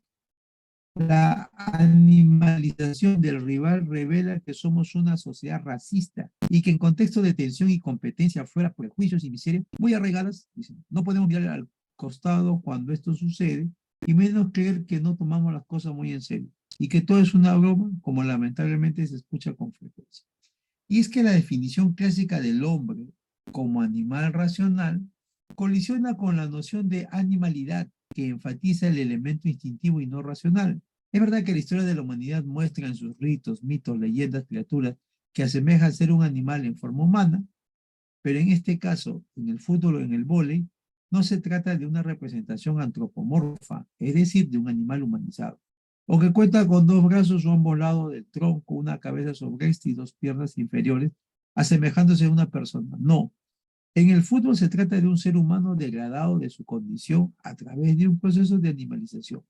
La animalización del rival revela que somos una sociedad racista y que en contexto de tensión y competencia fuera prejuicios y miseria muy arraigadas, dicen, no podemos mirar al costado cuando esto sucede y menos creer que no tomamos las cosas muy en serio y que todo es una broma, como lamentablemente se escucha con frecuencia. Y es que la definición clásica del hombre como animal racional colisiona con la noción de animalidad que enfatiza el elemento instintivo y no racional. Es verdad que la historia de la humanidad muestra en sus ritos, mitos, leyendas, criaturas que asemejan ser un animal en forma humana, pero en este caso, en el fútbol o en el vóley, no se trata de una representación antropomorfa, es decir, de un animal humanizado, o que cuenta con dos brazos o ambos lados del tronco, una cabeza sobre este y dos piernas inferiores, asemejándose a una persona. No, en el fútbol se trata de un ser humano degradado de su condición a través de un proceso de animalización,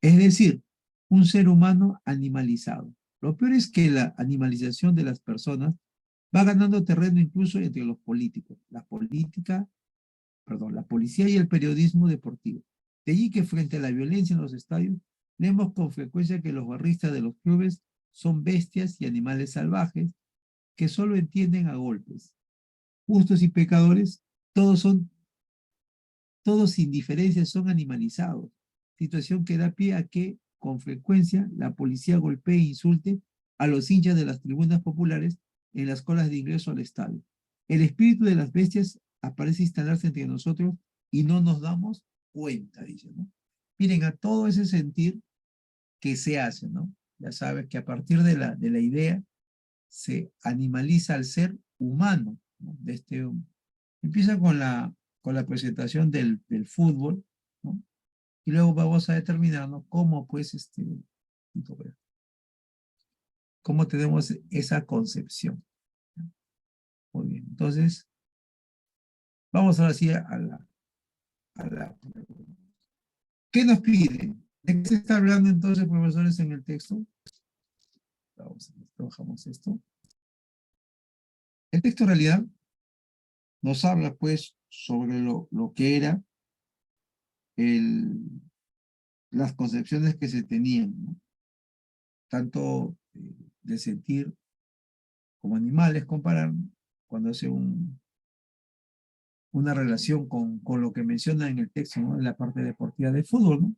es decir, un ser humano animalizado. Lo peor es que la animalización de las personas va ganando terreno incluso entre los políticos, la policía y el periodismo deportivo. De allí que frente a la violencia en los estadios, vemos con frecuencia que los barristas de los clubes son bestias y animales salvajes que solo entienden a golpes. Justos y pecadores, todos son, todos sin diferencia son animalizados, situación que da pie a que, con frecuencia, la policía golpee e insulte a los hinchas de las tribunas populares en las colas de ingreso al estadio. El espíritu de las bestias aparece instalarse entre nosotros y no nos damos cuenta, dice, ¿no? Miren, a todo ese sentir que se hace, ¿no? Ya sabes que a partir de la idea se animaliza al ser humano, ¿no? Empieza con la presentación del fútbol, ¿no? Y luego vamos a determinar, ¿no? Cómo, pues, cómo tenemos esa concepción. Muy bien, entonces, vamos ahora sí a la... ¿Qué nos pide? ¿De qué se está hablando entonces, profesores, en el texto? Vamos, trabajamos esto. El texto en realidad nos habla, pues, sobre lo que era el, las concepciones que se tenían, ¿no? Tanto de sentir como animales, comparar, cuando hace una relación con lo que menciona en el texto, ¿no? En la parte deportiva del fútbol, ¿no?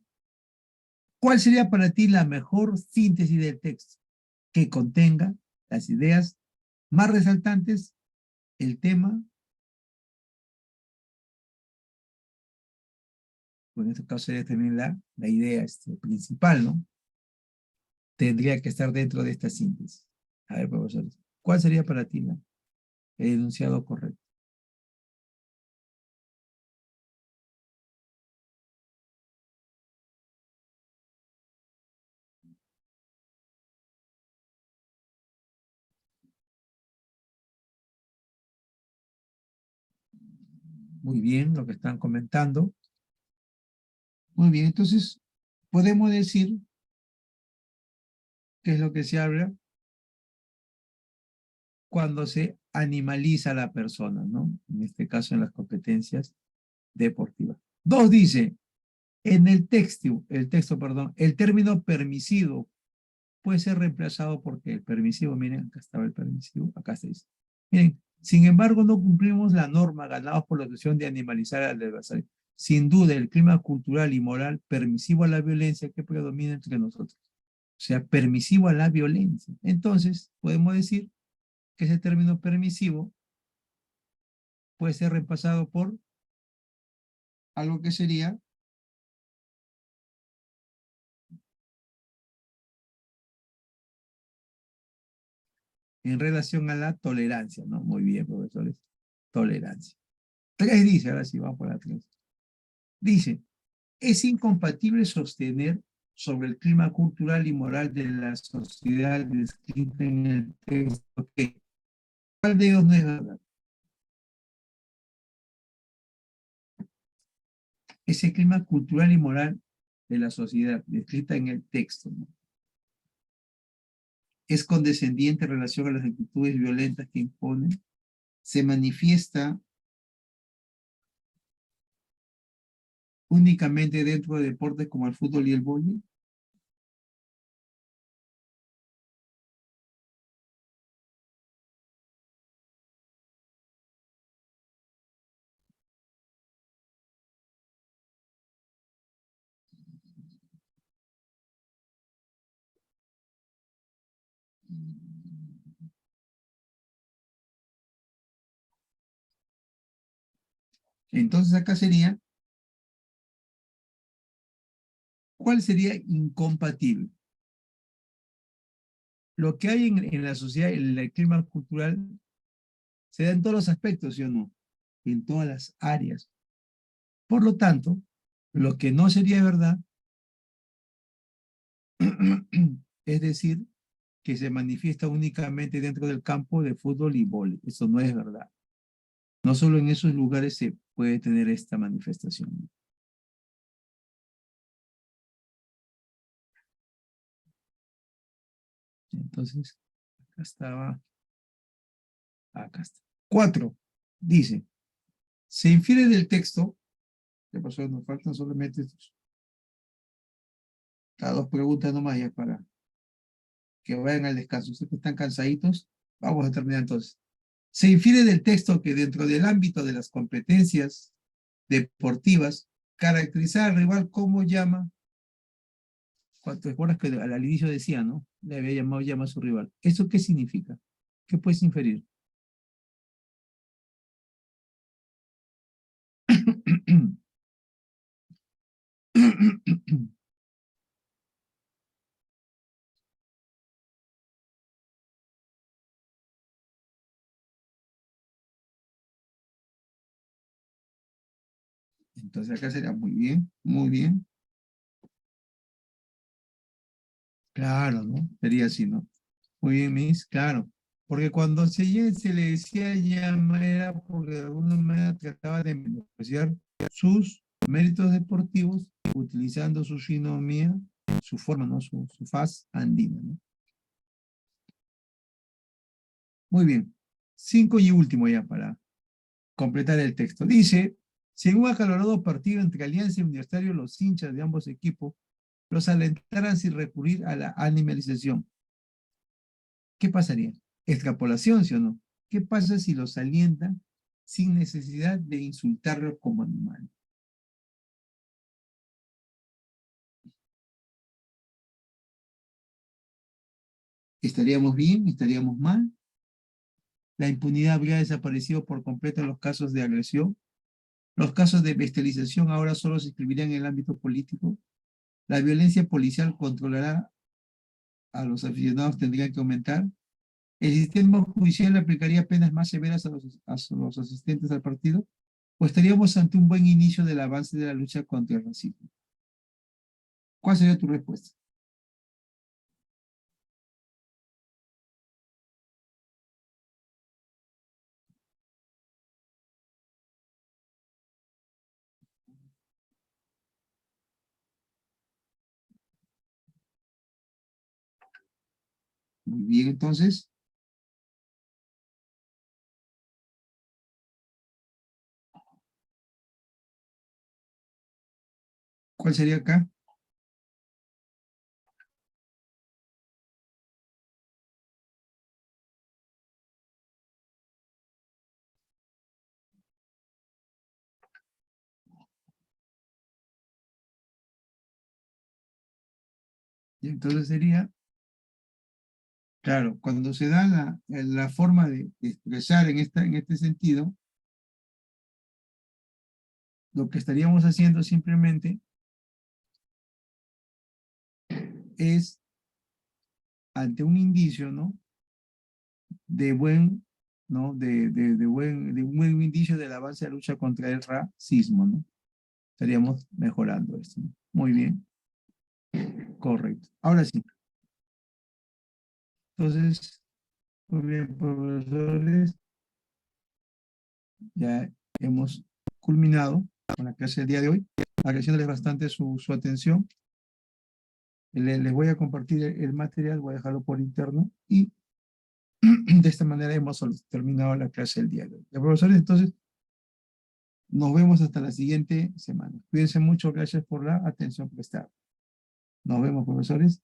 ¿Cuál sería para ti la mejor síntesis del texto? Que contenga las ideas más resaltantes, el tema, pues en este caso sería también la idea principal, ¿no? Tendría que estar dentro de esta síntesis. A ver, profesores, ¿cuál sería para ti el enunciado correcto? Muy bien, lo que están comentando. Muy bien, entonces podemos decir qué es lo que se habla cuando se animaliza a la persona, ¿no? En este caso en las competencias deportivas. Dos dice, en el texto, perdón, el término permisivo puede ser reemplazado porque el permisivo, miren, acá estaba el permisivo, acá se dice. Miren, sin embargo, no cumplimos la norma ganados por la decisión de animalizar al adversario. Sin duda, el clima cultural y moral permisivo a la violencia que predomina entre nosotros. O sea, permisivo a la violencia. Entonces, podemos decir que ese término permisivo puede ser reemplazado por algo que sería en relación a la tolerancia, ¿no? Muy bien, profesores. Tolerancia. Tres dice, ahora sí, vamos por la tres. Dice, es incompatible sostener sobre el clima cultural y moral de la sociedad descrita en el texto que, ¿cuál de ellos no es verdad? Ese clima cultural y moral de la sociedad descrita en el texto, ¿no? Es condescendiente en relación a las actitudes violentas que imponen, se manifiesta únicamente dentro de deportes como el fútbol y el vóley. Entonces acá sería, ¿cuál sería incompatible? Lo que hay en la sociedad, en el clima cultural, se da en todos los aspectos, ¿sí o no? En todas las áreas. Por lo tanto, lo que no sería verdad, es decir, que se manifiesta únicamente dentro del campo de fútbol y vóley. Eso no es verdad. No solo en esos lugares se puede tener esta manifestación. Entonces, acá estaba, acá está. 4. Dice, se infiere del texto, ¿qué pasó? Nos faltan solamente estos, las dos preguntas nomás ya para que vayan al descanso. Ustedes que están cansaditos, vamos a terminar entonces. Se infiere del texto que dentro del ámbito de las competencias deportivas, caracterizar al rival como llama, cuando te acuerdas que al inicio decía, ¿no? Le había llamado llama a su rival. ¿Eso qué significa? ¿Qué puedes inferir? Entonces acá sería muy bien, muy bien. Claro, ¿no? Sería así, ¿no? Muy bien, Miss, claro. Porque cuando se le decía llama era porque de alguna manera trataba de menospreciar sus méritos deportivos utilizando su finomía, su forma, ¿no? Su faz andina, ¿no? Muy bien. 5 y último ya para completar el texto. Dice, si en un acalorado partido entre Alianza y Universitario, los hinchas de ambos equipos los alentaran sin recurrir a la animalización, ¿qué pasaría? Extrapolación, ¿sí o no? ¿Qué pasa si los alientan sin necesidad de insultarlos como animales? ¿Estaríamos bien? ¿Estaríamos mal? ¿La impunidad habría desaparecido por completo en los casos de agresión? ¿Los casos de bestialización ahora solo se inscribirían en el ámbito político? ¿La violencia policial controlará a los aficionados? ¿Tendría que aumentar? ¿El sistema judicial aplicaría penas más severas a los asistentes al partido? ¿O estaríamos ante un buen inicio del avance de la lucha contra el racismo? ¿Cuál sería tu respuesta? Muy bien, entonces, ¿cuál sería acá? Y entonces sería, claro, cuando se da la forma de expresar en este sentido, lo que estaríamos haciendo simplemente es ante un indicio, ¿no? De buen, ¿no? De un buen indicio del avance de la lucha contra el racismo, ¿no? Estaríamos mejorando esto, ¿no? Muy bien, correcto. Ahora sí, entonces, muy bien, profesores, ya hemos culminado con la clase del día de hoy, agradeciéndoles bastante su atención. Les voy a compartir el material, voy a dejarlo por interno y de esta manera hemos terminado la clase del día de hoy. Ya, profesores, entonces Nos vemos hasta la siguiente semana. Cuídense mucho, gracias por la atención prestada. Nos vemos, profesores.